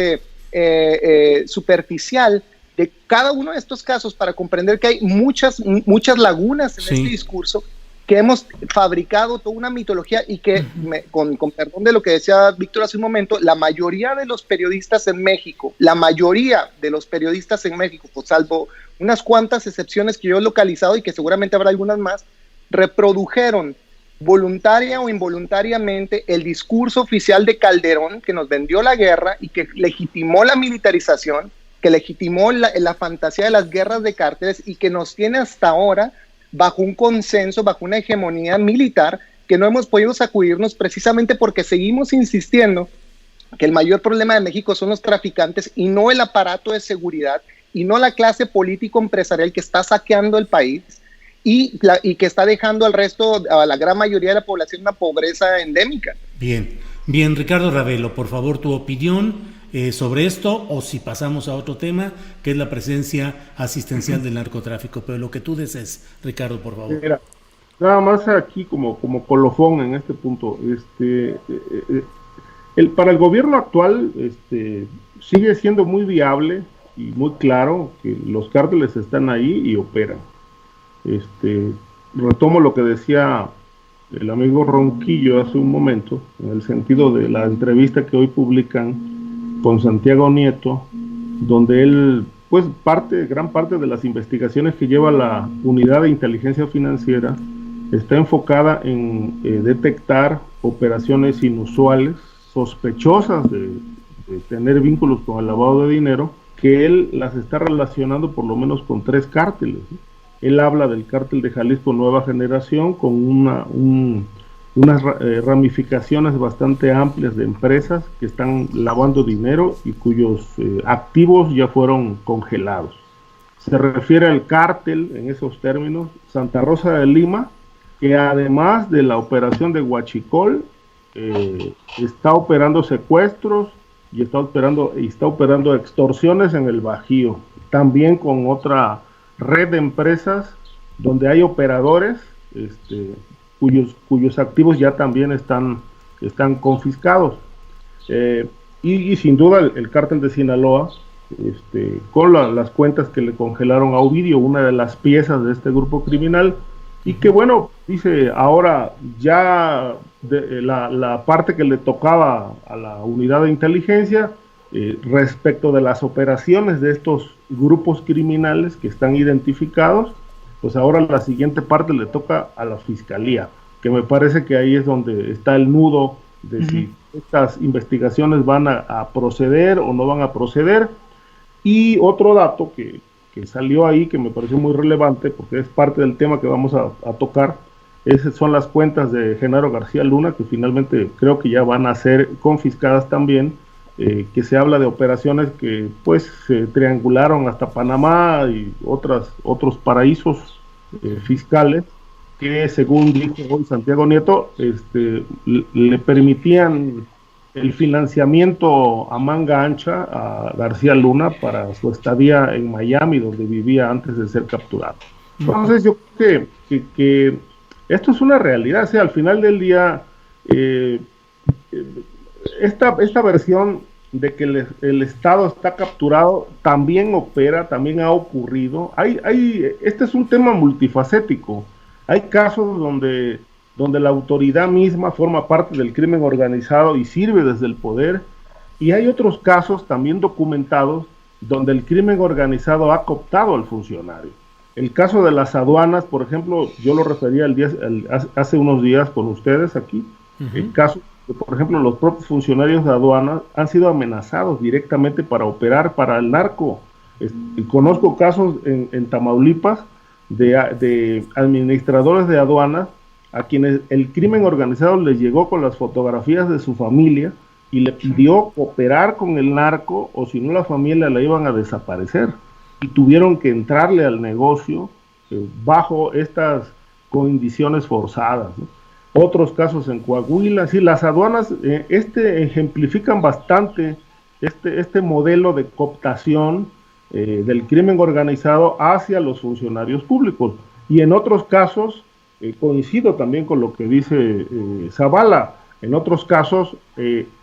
superficial, de cada uno de estos casos para comprender que hay muchas lagunas en este discurso, que hemos fabricado toda una mitología y que, con perdón de lo que decía Víctor hace un momento, la mayoría de los periodistas en México, pues salvo unas cuantas excepciones que yo he localizado y que seguramente habrá algunas más, reprodujeron voluntaria o involuntariamente el discurso oficial de Calderón, que nos vendió la guerra y que legitimó la militarización, que legitimó la fantasía de las guerras de cárteles y que nos tiene hasta ahora bajo un consenso, bajo una hegemonía militar que no hemos podido sacudirnos precisamente porque seguimos insistiendo que el mayor problema de México son los traficantes y no el aparato de seguridad y no la clase político-empresarial que está saqueando el país y que está dejando al resto, a la gran mayoría de la población, una pobreza endémica. Bien, Ricardo Ravelo, por favor, tu opinión sobre esto, o si pasamos a otro tema, que es la presencia asistencial del narcotráfico, pero lo que tú desees, Ricardo, por favor. Mira, nada más aquí como colofón en este punto, para el gobierno actual sigue siendo muy viable y muy claro que los cárteles están ahí y operan. Retomo lo que decía el amigo Ronquillo hace un momento, en el sentido de la entrevista que hoy publican con Santiago Nieto, donde él, pues gran parte de las investigaciones que lleva la Unidad de Inteligencia Financiera está enfocada en detectar operaciones inusuales, sospechosas de tener vínculos con el lavado de dinero, que él las está relacionando por lo menos con 3 cárteles, ¿no? Él habla del cártel de Jalisco Nueva Generación con unas ramificaciones bastante amplias de empresas que están lavando dinero y cuyos activos ya fueron congelados. Se refiere al cártel, en esos términos, Santa Rosa de Lima, que además de la operación de Huachicol, está operando secuestros y está operando extorsiones en el Bajío, también con otra red de empresas donde hay operadores cuyos activos ya también están confiscados. Y sin duda el cártel de Sinaloa, con las cuentas que le congelaron a Ovidio, una de las piezas de este grupo criminal, y que bueno, dice ahora ya la parte que le tocaba a la unidad de inteligencia respecto de las operaciones de estos grupos criminales que están identificados, pues ahora la siguiente parte le toca a la fiscalía, que me parece que ahí es donde está el nudo de si estas investigaciones van a proceder o no van a proceder. Y otro dato que salió ahí, que me pareció muy relevante, porque es parte del tema que vamos a tocar, son las cuentas de Genaro García Luna, que finalmente creo que ya van a ser confiscadas también, que se habla de operaciones que pues se triangularon hasta Panamá y otros paraísos fiscales, que según dijo hoy Santiago Nieto, le permitían el financiamiento a manga ancha a García Luna para su estadía en Miami, donde vivía antes de ser capturado. Entonces yo creo que esto es una realidad, o sea, al final del día esta versión de que el Estado está capturado también opera, también ha ocurrido. Este es un tema multifacético. Hay casos donde la autoridad misma forma parte del crimen organizado y sirve desde el poder, y hay otros casos también documentados donde el crimen organizado ha cooptado al funcionario. El caso de las aduanas, por ejemplo, yo lo refería hace unos días con ustedes aquí, el caso que, por ejemplo, los propios funcionarios de aduanas han sido amenazados directamente para operar para el narco. Conozco casos en Tamaulipas de administradores de aduanas a quienes el crimen organizado les llegó con las fotografías de su familia y le pidió cooperar con el narco, o si no la familia la iban a desaparecer, y tuvieron que entrarle al negocio bajo estas condiciones forzadas, ¿no? Otros casos en Coahuila, sí, las aduanas ejemplifican bastante este modelo de cooptación del crimen organizado hacia los funcionarios públicos. Y en otros casos, coincido también con lo que dice Zavala, en otros casos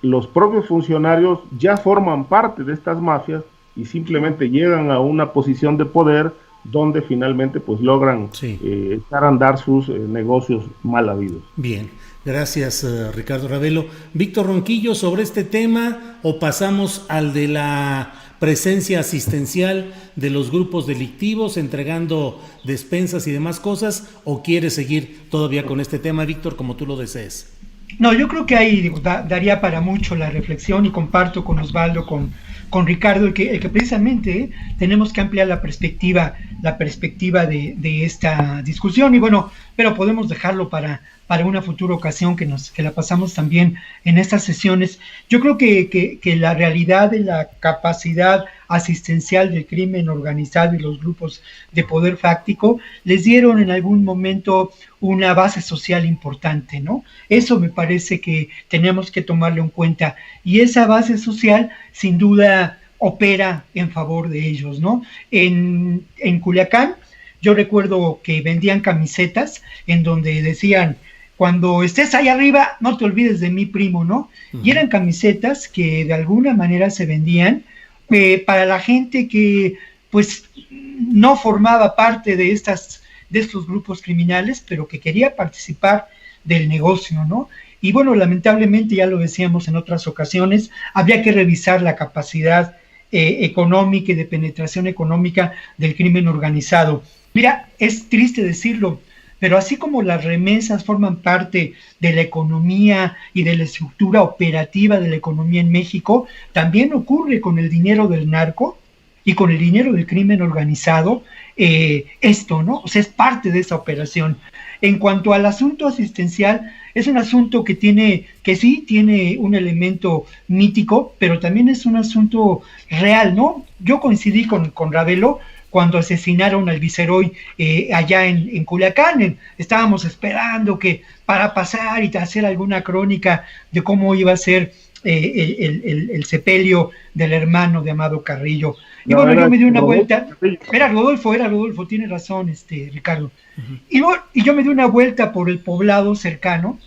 los propios funcionarios ya forman parte de estas mafias y simplemente llegan a una posición de poder donde finalmente pues logran echar a andar sus negocios mal habidos. Bien, gracias Ricardo Ravelo. Víctor Ronquillo, sobre este tema, o pasamos al de la presencia asistencial de los grupos delictivos entregando despensas y demás cosas, o quieres seguir todavía con este tema, Víctor, como tú lo desees? No, yo creo que ahí daría para mucho la reflexión, y comparto con Osvaldo, con Ricardo, el que precisamente tenemos que ampliar la perspectiva de esta discusión, y bueno, pero podemos dejarlo para una futura ocasión que la pasamos también en estas sesiones. Yo creo que la realidad de la capacidad asistencial del crimen organizado y los grupos de poder fáctico les dieron en algún momento una base social importante, ¿no? Eso me parece que tenemos que tomarlo en cuenta, y esa base social sin duda opera en favor de ellos, ¿no? En Culiacán yo recuerdo que vendían camisetas en donde decían: cuando estés ahí arriba, no te olvides de mi primo, ¿no? Uh-huh. Y eran camisetas que de alguna manera se vendían para la gente que pues no formaba parte de estos grupos criminales, pero que quería participar del negocio, ¿no? Y bueno, lamentablemente, ya lo decíamos en otras ocasiones, habría que revisar la capacidad económica y de penetración económica del crimen organizado. Mira, es triste decirlo, pero así como las remesas forman parte de la economía y de la estructura operativa de la economía en México, también ocurre con el dinero del narco y con el dinero del crimen organizado, esto, ¿no? O sea, es parte de esa operación. En cuanto al asunto asistencial, es un asunto que sí tiene un elemento mítico, pero también es un asunto real, ¿no? Yo coincidí con Ravelo cuando asesinaron al viceroy allá en Culiacán. Estábamos esperando que para pasar y hacer alguna crónica de cómo iba a ser el sepelio del hermano de Amado Carrillo. Y bueno, yo me di una vuelta. Era Rodolfo, tiene razón, Ricardo. Uh-huh. Y yo me di una vuelta por el poblado cercano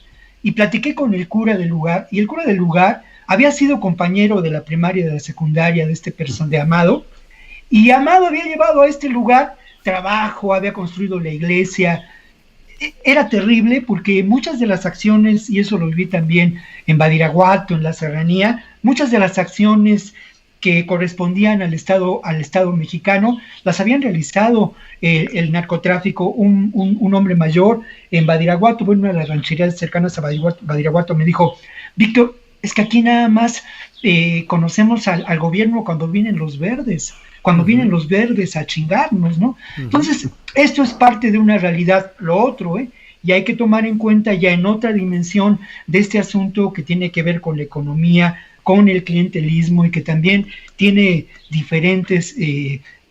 y platiqué con el cura del lugar, y el cura del lugar había sido compañero de la primaria y de la secundaria de de Amado, y Amado había llevado a este lugar trabajo, había construido la iglesia. Era terrible porque muchas de las acciones, y eso lo viví también en Badiraguato, en la Serranía, muchas de las acciones que correspondían al Estado mexicano, las habían realizado el narcotráfico. Un hombre mayor en Badiraguato, bueno, una de las rancherías cercanas a Badiraguato, me dijo: Víctor, es que aquí nada más conocemos al gobierno cuando vienen los verdes, vienen los verdes a chingarnos, ¿no? Uh-huh. Entonces, esto es parte de una realidad. Lo otro, y hay que tomar en cuenta ya en otra dimensión de este asunto que tiene que ver con la economía, con el clientelismo, y que también tiene diferentes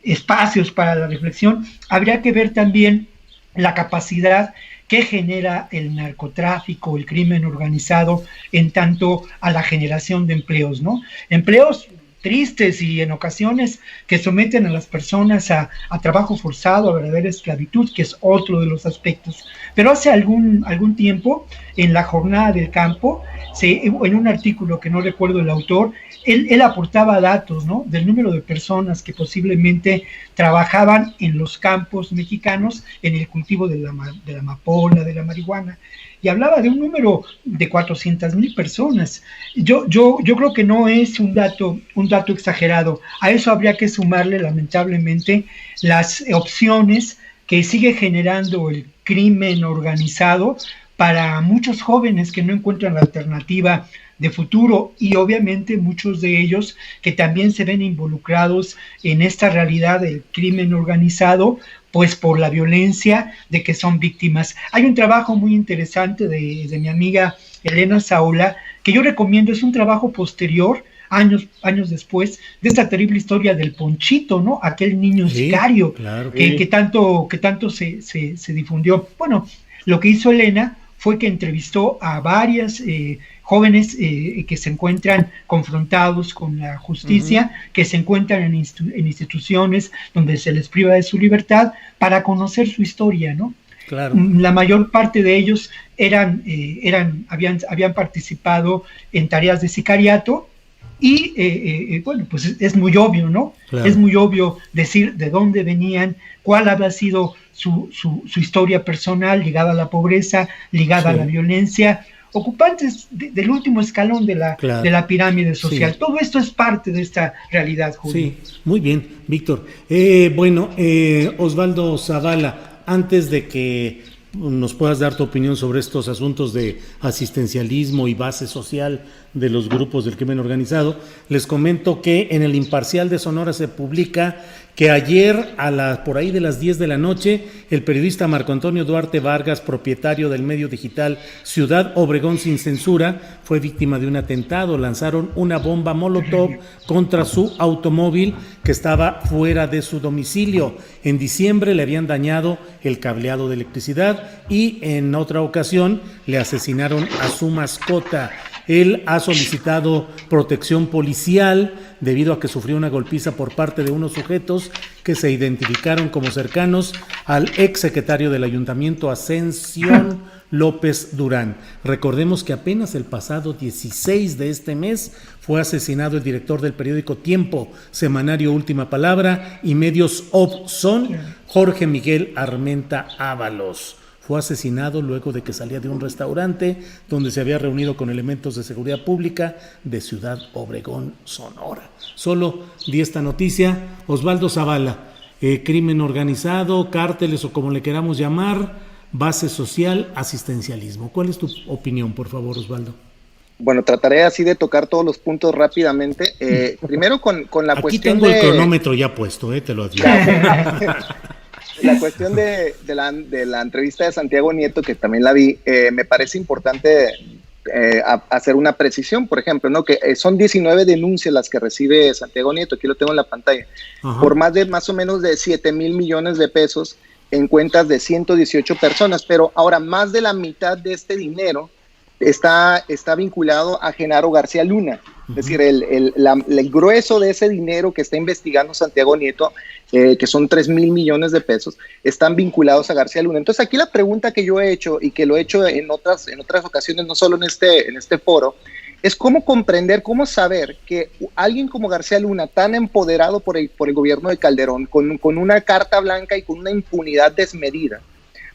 espacios para la reflexión. Habría que ver también la capacidad que genera el narcotráfico, el crimen organizado, en tanto a la generación de empleos, ¿no? Empleos tristes y en ocasiones que someten a las personas a trabajo forzado, a verdadera esclavitud, que es otro de los aspectos. Pero hace algún tiempo, en la Jornada del Campo, en un artículo que no recuerdo el autor, él aportaba datos, ¿no?, del número de personas que posiblemente trabajaban en los campos mexicanos en el cultivo de la amapola, de la marihuana, y hablaba de un número de 400,000 personas. Yo creo que no es un dato exagerado. A eso habría que sumarle, lamentablemente, las opciones que sigue generando el crimen organizado para muchos jóvenes que no encuentran la alternativa de futuro, y obviamente muchos de ellos que también se ven involucrados en esta realidad del crimen organizado, pues por la violencia de que son víctimas. Hay un trabajo muy interesante de mi amiga Elena Saola, que yo recomiendo. Es un trabajo posterior, años después, de esta terrible historia del Ponchito, ¿no? Aquel niño sicario, claro, que tanto se difundió. Bueno, lo que hizo Elena fue que entrevistó a varias jóvenes que se encuentran confrontados con la justicia, uh-huh, que se encuentran en instituciones donde se les priva de su libertad, para conocer su historia, ¿no? Claro. La mayor parte de ellos habían participado en tareas de sicariato, Y bueno, pues es muy obvio, ¿no? Claro. Es muy obvio decir de dónde venían, cuál había sido su historia personal ligada a la pobreza, ligada a la violencia, ocupantes del último escalón de la pirámide social. Todo esto es parte de esta realidad, Julio. Sí, muy bien, Víctor. Bueno, Osvaldo Zavala, antes de que nos puedas dar tu opinión sobre estos asuntos de asistencialismo y base social de los grupos del crimen organizado, les comento que en el Imparcial de Sonora se publica que ayer por ahí de las 10 de la noche, el periodista Marco Antonio Duarte Vargas, propietario del medio digital Ciudad Obregón Sin Censura, fue víctima de un atentado. Lanzaron una bomba molotov contra su automóvil que estaba fuera de su domicilio. En diciembre le habían dañado el cableado de electricidad y en otra ocasión le asesinaron a su mascota. Él ha solicitado protección policial debido a que sufrió una golpiza por parte de unos sujetos que se identificaron como cercanos al exsecretario del ayuntamiento, Ascensión López Durán. Recordemos que apenas el pasado 16 de este mes fue asesinado el director del periódico Tiempo, semanario Última Palabra y medios Opson, Jorge Miguel Armenta Ábalos. Fue asesinado luego de que salía de un restaurante donde se había reunido con elementos de seguridad pública de Ciudad Obregón, Sonora. Solo di esta noticia. Osvaldo Zavala, crimen organizado, cárteles o como le queramos llamar, base social, asistencialismo. ¿Cuál es tu opinión, por favor, Osvaldo? Bueno, trataré así de tocar todos los puntos rápidamente. Primero con la Aquí cuestión tengo el cronómetro ya puesto, te lo advierto. La cuestión de la entrevista de Santiago Nieto, que también la vi, me parece importante hacer una precisión, por ejemplo, ¿no? Que son 19 denuncias las que recibe Santiago Nieto, aquí lo tengo en la pantalla, por más o menos de 7,000 millones de pesos en cuentas de 118 personas, pero ahora más de la mitad de este dinero está vinculado a Genaro García Luna. Es decir, el grueso de ese dinero que está investigando Santiago Nieto, que son 3,000 millones de pesos, están vinculados a García Luna. Entonces aquí la pregunta que yo he hecho, y que lo he hecho en otras ocasiones, no solo en este foro, es cómo comprender, cómo saber que alguien como García Luna, tan empoderado por el gobierno de Calderón, con una carta blanca y con una impunidad desmedida,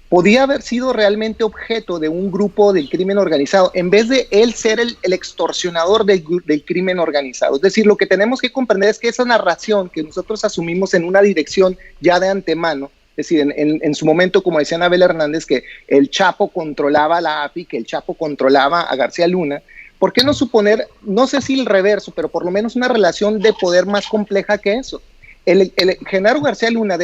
podía haber sido realmente objeto de un grupo del crimen organizado, en vez de él ser el extorsionador del crimen organizado. Es decir, lo que tenemos que comprender es que esa narración que nosotros asumimos en una dirección ya de antemano, es decir, en su momento, como decía Anabel Hernández, que el Chapo controlaba la AFI, que el Chapo controlaba a García Luna, ¿por qué no suponer, no sé si el reverso, pero por lo menos una relación de poder más compleja que eso? El Genaro García Luna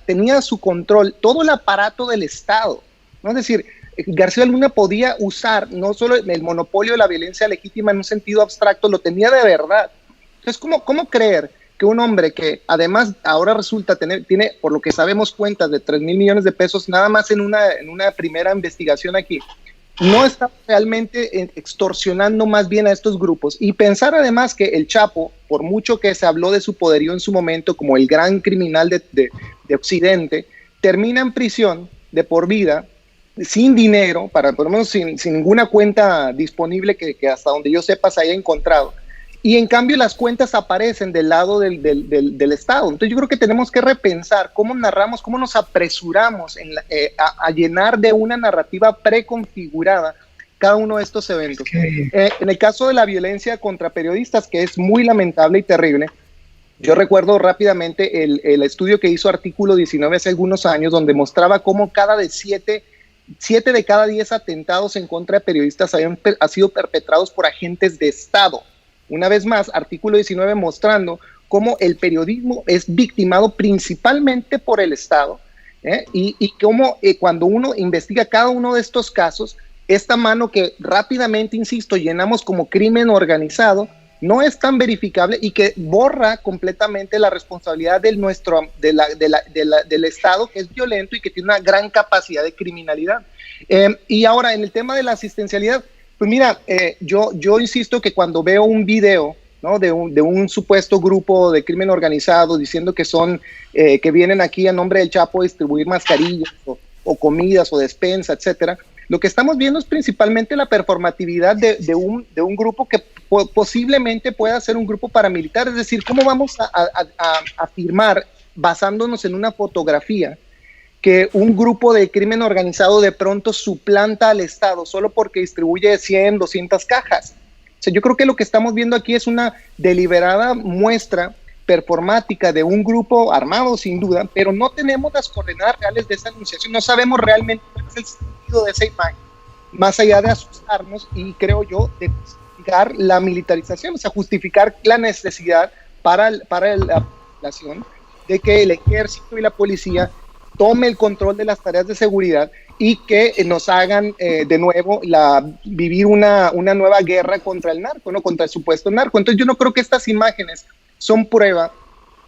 tenía a su control todo el aparato del Estado, ¿no? Es decir, García Luna podía usar no solo el monopolio de la violencia legítima en un sentido abstracto, lo tenía de verdad. Entonces, ¿cómo creer que un hombre que además ahora resulta tiene, por lo que sabemos, cuentas de 3,000 millones de pesos nada más en una primera investigación aquí, no está realmente extorsionando más bien a estos grupos? Y pensar además que el Chapo, por mucho que se habló de su poderío en su momento como el gran criminal de Occidente, termina en prisión de por vida, sin dinero, por lo menos sin ninguna cuenta disponible que hasta donde yo sepa se haya encontrado. Y en cambio las cuentas aparecen del lado del Estado. Entonces yo creo que tenemos que repensar cómo narramos, cómo nos apresuramos a llenar de una narrativa preconfigurada cada uno de estos eventos. En el caso de la violencia contra periodistas, que es muy lamentable y terrible, yo recuerdo rápidamente el estudio que hizo Artículo 19 hace algunos años, donde mostraba cómo siete de cada 10 atentados en contra de periodistas han sido perpetrados por agentes de Estado. Una vez más, Artículo 19 mostrando cómo el periodismo es victimado principalmente por el Estado, y cómo cuando uno investiga cada uno de estos casos, esta mano que rápidamente, insisto, llenamos como crimen organizado, no es tan verificable y que borra completamente la responsabilidad del Estado, que es violento y que tiene una gran capacidad de criminalidad. Y ahora, en el tema de la asistencialidad, pues mira, yo insisto que cuando veo un video, ¿no?, de un supuesto grupo de crimen organizado diciendo que vienen aquí a nombre del Chapo a distribuir mascarillas o comidas o despensa, etcétera, lo que estamos viendo es principalmente la performatividad de un grupo que posiblemente pueda ser un grupo paramilitar. Es decir, ¿cómo vamos a afirmar, basándonos en una fotografía, que un grupo de crimen organizado de pronto suplanta al Estado solo porque distribuye 100, 200 cajas? O sea, yo creo que lo que estamos viendo aquí es una deliberada muestra performática de un grupo armado, sin duda, pero no tenemos las coordenadas reales de esa anunciación, no sabemos realmente cuál es el sentido de esa imagen, más allá de asustarnos y, creo yo, de justificar la militarización, o sea, justificar la necesidad para la población de que el ejército y la policía tome el control de las tareas de seguridad y que nos hagan de nuevo vivir una nueva guerra contra el narco, ¿no? Contra el supuesto narco. Entonces yo no creo que estas imágenes son prueba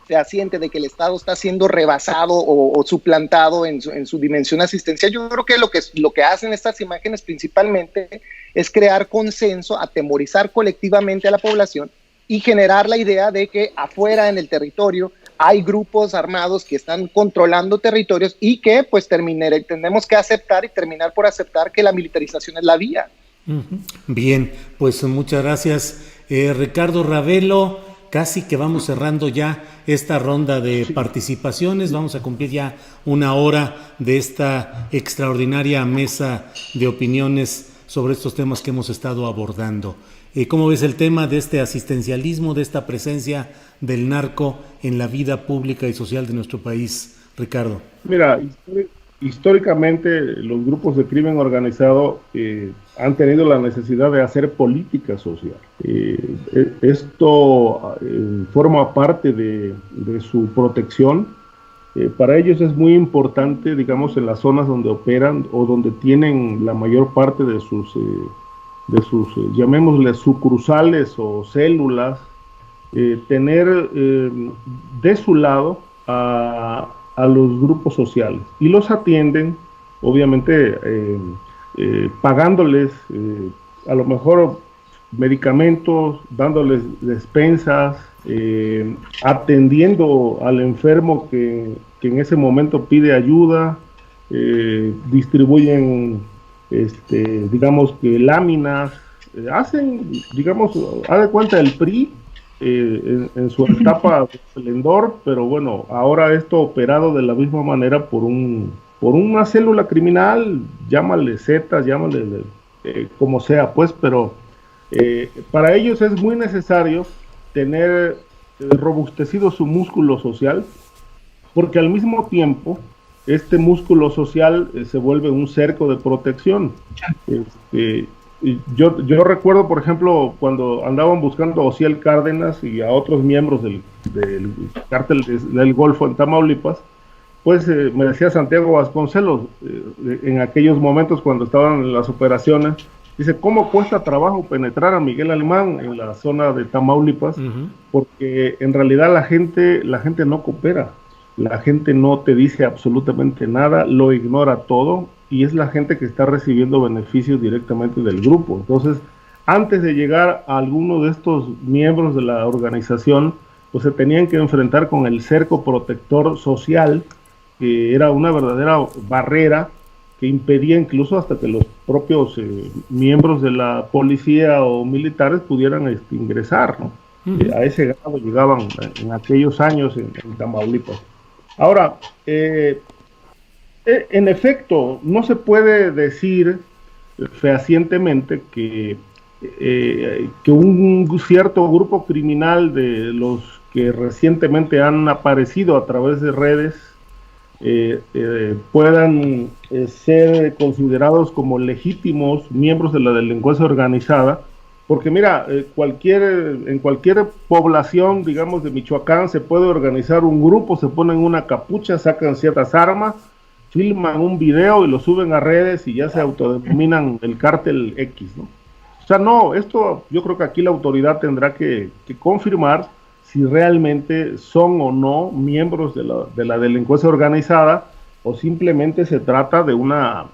fehaciente de que el Estado está siendo rebasado o suplantado en su dimensión asistencial. Yo creo que lo que hacen estas imágenes principalmente es crear consenso, atemorizar colectivamente a la población y generar la idea de que afuera en el territorio hay grupos armados que están controlando territorios y que pues tenemos que aceptar y terminar por aceptar que la militarización es la vía. Bien, pues muchas gracias, Ricardo Ravelo. Casi que vamos cerrando ya esta ronda de participaciones, vamos a cumplir ya 1 hora de esta extraordinaria mesa de opiniones sobre estos temas que hemos estado abordando. ¿Cómo ves el tema de este asistencialismo, de esta presencia del narco en la vida pública y social de nuestro país, Ricardo? Mira, históricamente los grupos de crimen organizado han tenido la necesidad de hacer política social. Esto forma parte de su protección. Para ellos es muy importante, digamos, en las zonas donde operan o donde tienen la mayor parte de sus llamémosle sucursales o células, tener de su lado a los grupos sociales y los atienden, obviamente, pagándoles a lo mejor medicamentos, dándoles despensas, atendiendo al enfermo que en ese momento pide ayuda, distribuyen digamos que láminas, hacen, digamos, haz de cuenta el PRI en su etapa de esplendor, pero bueno, ahora esto operado de la misma manera por una célula criminal, llámale Zetas, llámale como sea, pues, pero para ellos es muy necesario tener robustecido su músculo social, porque al mismo tiempo este músculo social se vuelve un cerco de protección. Yo recuerdo, por ejemplo, cuando andaban buscando a Ociel Cárdenas y a otros miembros del cártel del Golfo en Tamaulipas, pues me decía Santiago Vasconcelos, en aquellos momentos cuando estaban en las operaciones, dice, ¿cómo cuesta trabajo penetrar a Miguel Alemán en la zona de Tamaulipas? Porque en realidad la gente no coopera. La gente no te dice absolutamente nada, lo ignora todo y es la gente que está recibiendo beneficios directamente del grupo. Entonces, antes de llegar a alguno de estos miembros de la organización, pues se tenían que enfrentar con el cerco protector social, que era una verdadera barrera que impedía incluso hasta que los propios miembros de la policía o militares pudieran ingresar, ¿no? A ese grado llegaban en aquellos años en Tamaulipas. Ahora, en efecto, no se puede decir fehacientemente que un cierto grupo criminal de los que recientemente han aparecido a través de redes puedan ser considerados como legítimos miembros de la delincuencia organizada, porque mira, en cualquier población, digamos, de Michoacán, se puede organizar un grupo, se ponen una capucha, sacan ciertas armas, filman un video y lo suben a redes y ya se autodenominan el cártel X, ¿no? O sea, no, esto yo creo que aquí la autoridad tendrá que confirmar si realmente son o no miembros de la delincuencia organizada o simplemente se trata de una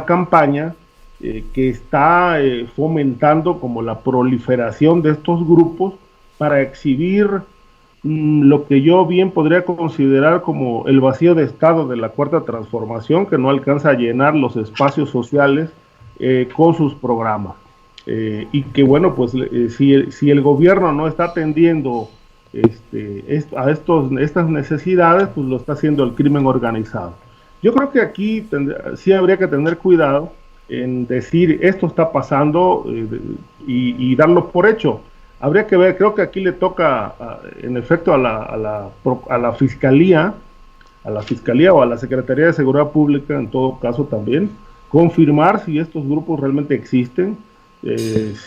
campaña que está fomentando como la proliferación de estos grupos para exhibir lo que yo bien podría considerar como el vacío de estado de la Cuarta Transformación, que no alcanza a llenar los espacios sociales con sus programas. y que bueno, pues si el gobierno no está atendiendo a estas necesidades, pues lo está haciendo el crimen organizado. Yo creo que aquí sí habría que tener cuidado en decir esto está pasando y darlo por hecho. Habría que ver, creo que aquí le toca en efecto a la Fiscalía o a la Secretaría de Seguridad Pública, en todo caso también, confirmar si estos grupos realmente existen,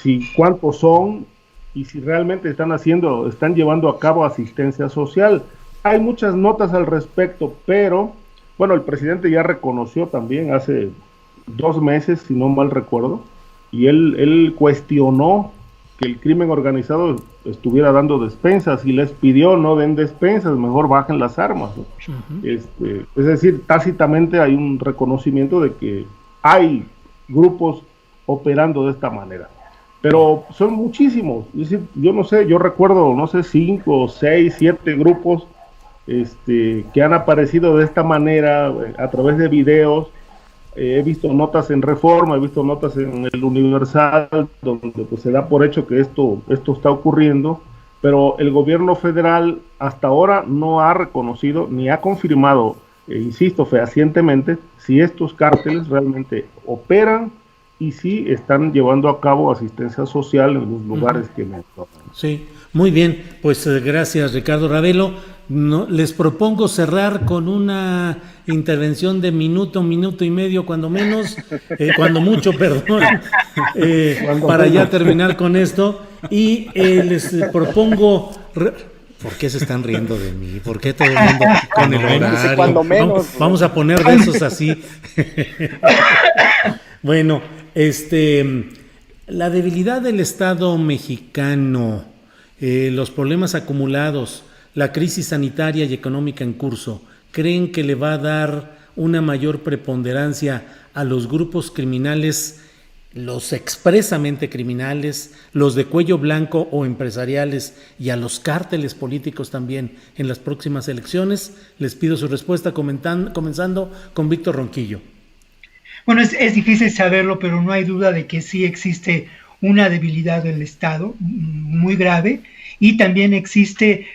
si cuántos son y si realmente están llevando a cabo asistencia social. Hay muchas notas al respecto, pero bueno, el presidente ya reconoció también hace 2 meses, si no mal recuerdo, y él cuestionó que el crimen organizado estuviera dando despensas y les pidió no den despensas, mejor bajen las armas, ¿no? Uh-huh. Es decir, tácitamente hay un reconocimiento de que hay grupos operando de esta manera, pero son muchísimos. Es decir, yo no sé, yo recuerdo, 5, 6, 7 grupos que han aparecido de esta manera a través de videos. He visto notas en Reforma, he visto notas en el Universal, donde pues, se da por hecho que esto está ocurriendo, pero el gobierno federal hasta ahora no ha reconocido ni ha confirmado, insisto, fehacientemente, si estos cárteles realmente operan y si están llevando a cabo asistencia social en los lugares que me tocan. Sí, muy bien, pues gracias Ricardo Ravelo. Les propongo cerrar con una intervención de minuto y medio, cuando mucho, perdón, para ya terminar con esto. Y les propongo... ¿Por qué se están riendo de mí? ¿Por qué todo el mundo con el horario? Cuando menos, vamos a poner de esos así. Bueno, la debilidad del Estado mexicano, los problemas acumulados, la crisis sanitaria y económica en curso, ¿creen que le va a dar una mayor preponderancia a los grupos criminales, los expresamente criminales, los de cuello blanco o empresariales, y a los cárteles políticos también en las próximas elecciones? Les pido su respuesta comenzando con Víctor Ronquillo. Bueno, es difícil saberlo, pero no hay duda de que sí existe una debilidad del Estado muy grave, y también existe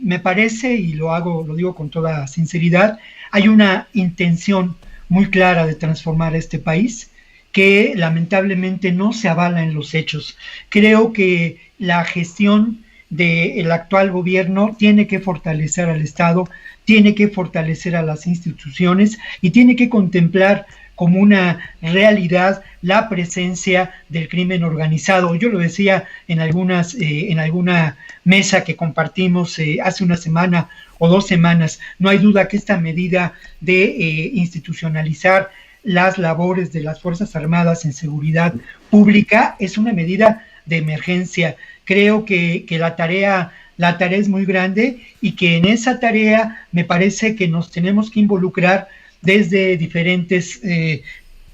me parece, y lo digo con toda sinceridad, hay una intención muy clara de transformar este país que lamentablemente no se avala en los hechos. Creo que la gestión del actual gobierno tiene que fortalecer al Estado, tiene que fortalecer a las instituciones y tiene que contemplar como una realidad la presencia del crimen organizado. Yo lo decía en alguna mesa que compartimos hace una semana o 2 semanas, no hay duda que esta medida de institucionalizar las labores de las Fuerzas Armadas en seguridad pública es una medida de emergencia. Creo que la tarea es muy grande y que en esa tarea me parece que nos tenemos que involucrar desde diferentes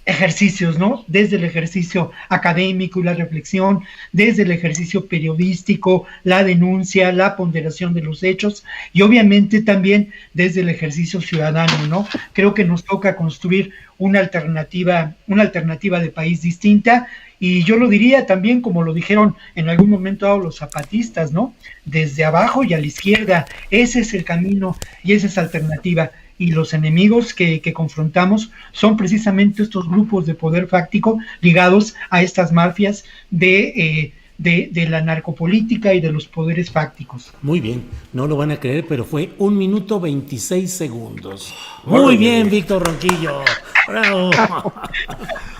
ejercicios, ¿no? Desde el ejercicio académico y la reflexión, desde el ejercicio periodístico, la denuncia, la ponderación de los hechos, y obviamente también desde el ejercicio ciudadano, ¿no? Creo que nos toca construir una alternativa de país distinta, y yo lo diría también, como lo dijeron en algún momento dado los zapatistas, ¿no? Desde abajo y a la izquierda, ese es el camino y esa es la alternativa. Y los enemigos que confrontamos son precisamente estos grupos de poder fáctico ligados a estas mafias de la narcopolítica y de los poderes fácticos. Muy bien, no lo van a creer, pero fue 1 minuto 26 segundos. Muy bien, Víctor Ronquillo. Bravo.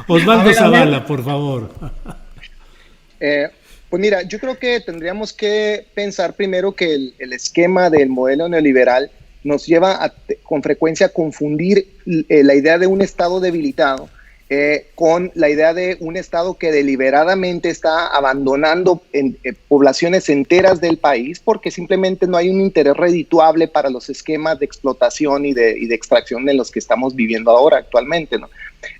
Osvaldo Zavala, por favor. Pues mira, yo creo que tendríamos que pensar primero que el esquema del modelo neoliberal nos lleva con frecuencia a confundir la idea de un Estado debilitado con la idea de un Estado que deliberadamente está abandonando poblaciones enteras del país porque simplemente no hay un interés redituable para los esquemas de explotación y de extracción en los que estamos viviendo ahora actualmente, ¿no?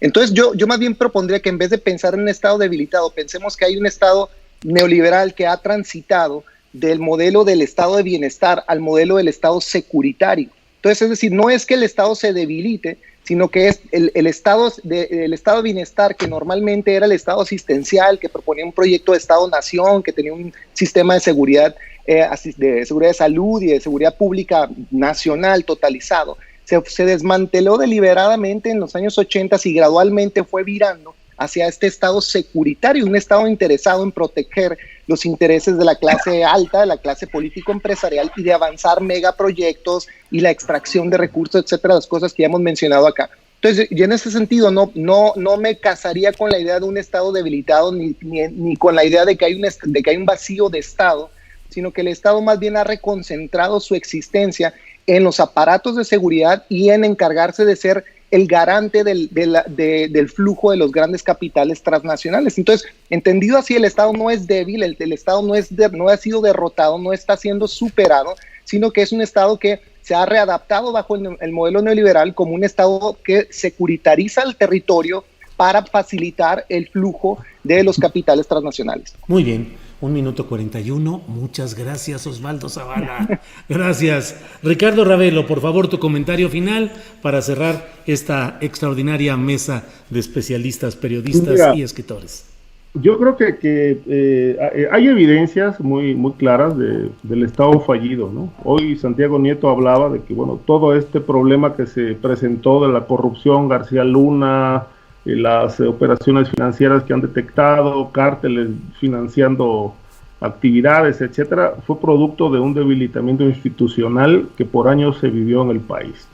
Entonces yo más bien propondría que en vez de pensar en un Estado debilitado, pensemos que hay un Estado neoliberal que ha transitado del modelo del estado de bienestar al modelo del estado securitario. Entonces, es decir, no es que el Estado se debilite, sino que es el estado de bienestar, que normalmente era el estado asistencial, que proponía un proyecto de Estado-Nación, que tenía un sistema de seguridad de salud y de seguridad pública nacional totalizado. Se desmanteló deliberadamente en los años 80 y gradualmente fue virando hacia este estado securitario, un estado interesado en proteger los intereses de la clase alta, de la clase político-empresarial, y de avanzar megaproyectos y la extracción de recursos, etcétera, las cosas que ya hemos mencionado acá. Entonces, yo en ese sentido no me casaría con la idea de un estado debilitado, ni con la idea de que hay un vacío de estado, sino que el estado más bien ha reconcentrado su existencia en los aparatos de seguridad y en encargarse de ser el garante del flujo de los grandes capitales transnacionales. Entonces, entendido así, el Estado no es débil, el Estado no ha sido derrotado, no está siendo superado, sino que es un Estado que se ha readaptado bajo el modelo neoliberal como un Estado que securitariza el territorio para facilitar el flujo de los capitales transnacionales. Muy bien. 1:41. Muchas gracias, Osvaldo Zavala. Gracias. Ricardo Ravelo, por favor, tu comentario final para cerrar esta extraordinaria mesa de especialistas, periodistas y escritores. Yo creo que hay evidencias muy claras del Estado fallido, ¿no? Hoy Santiago Nieto hablaba de que, bueno, todo este problema que se presentó de la corrupción, García Luna, las operaciones financieras que han detectado, cárteles financiando actividades, etcétera, fue producto de un debilitamiento institucional que por años se vivió en el país.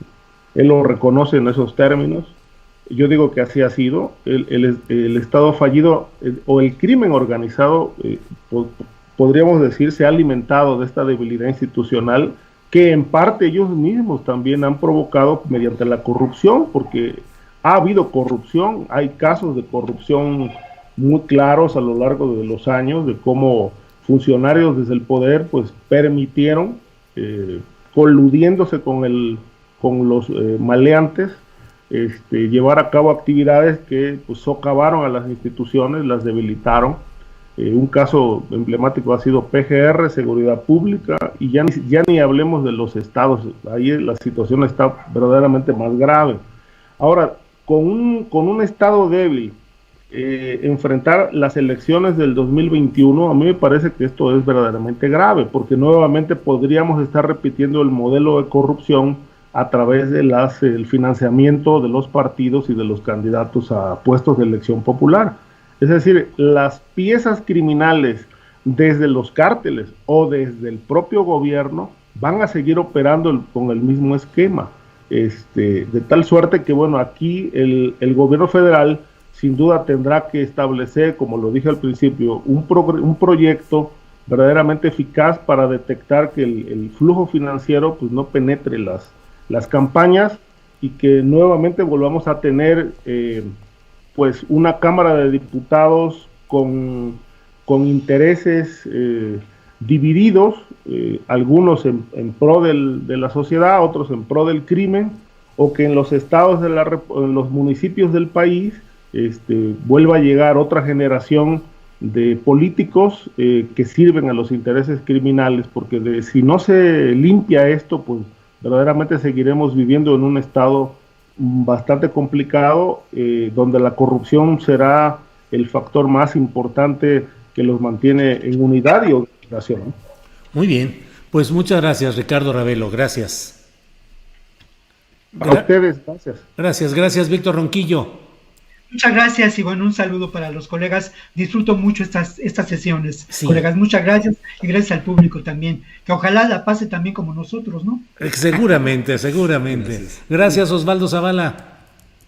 Él lo reconoce en esos términos. Yo digo que así ha sido. El Estado fallido o el crimen organizado, podríamos decir, se ha alimentado de esta debilidad institucional que en parte ellos mismos también han provocado mediante la corrupción, porque ha habido corrupción, hay casos de corrupción muy claros a lo largo de los años, de cómo funcionarios desde el poder pues permitieron, coludiéndose con los maleantes, llevar a cabo actividades que pues socavaron a las instituciones, las debilitaron. Un caso emblemático ha sido PGR, Seguridad Pública, y ya ni hablemos de los estados, ahí la situación está verdaderamente más grave. Ahora, con un estado débil, enfrentar las elecciones del 2021, a mí me parece que esto es verdaderamente grave, porque nuevamente podríamos estar repitiendo el modelo de corrupción a través del financiamiento de los partidos y de los candidatos a puestos de elección popular. Es decir, las piezas criminales desde los cárteles o desde el propio gobierno van a seguir operando con el mismo esquema. De tal suerte que, bueno, aquí el gobierno federal sin duda tendrá que establecer, como lo dije al principio, un proyecto verdaderamente eficaz para detectar que el flujo financiero pues no penetre las campañas y que nuevamente volvamos a tener pues una Cámara de Diputados con intereses divididos, algunos en pro de la sociedad, otros en pro del crimen, o que en los estados en los municipios del país vuelva a llegar otra generación de políticos que sirven a los intereses criminales, porque si no se limpia esto, pues verdaderamente seguiremos viviendo en un estado bastante complicado, donde la corrupción será el factor más importante que los mantiene en unidad y organización, ¿no? Muy bien, pues muchas gracias, Ricardo Ravelo, gracias. A ustedes, gracias. Gracias, Víctor Ronquillo. Muchas gracias y bueno, un saludo para los colegas. Disfruto mucho estas sesiones, sí. Colegas, muchas gracias y gracias al público también, que ojalá la pase también como nosotros, ¿no? Seguramente. Gracias, Osvaldo Zavala.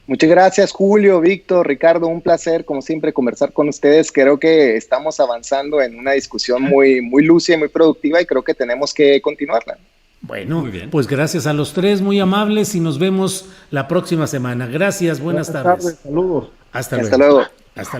Muchas gracias, Julio, Víctor, Ricardo, un placer como siempre conversar con ustedes. Creo que estamos avanzando en una discusión muy lúcida y muy productiva y creo que tenemos que continuarla. Bueno, muy bien. Pues gracias a los tres, muy amables, y nos vemos la próxima semana. Gracias, buenas tardes. Saludos. Hasta luego.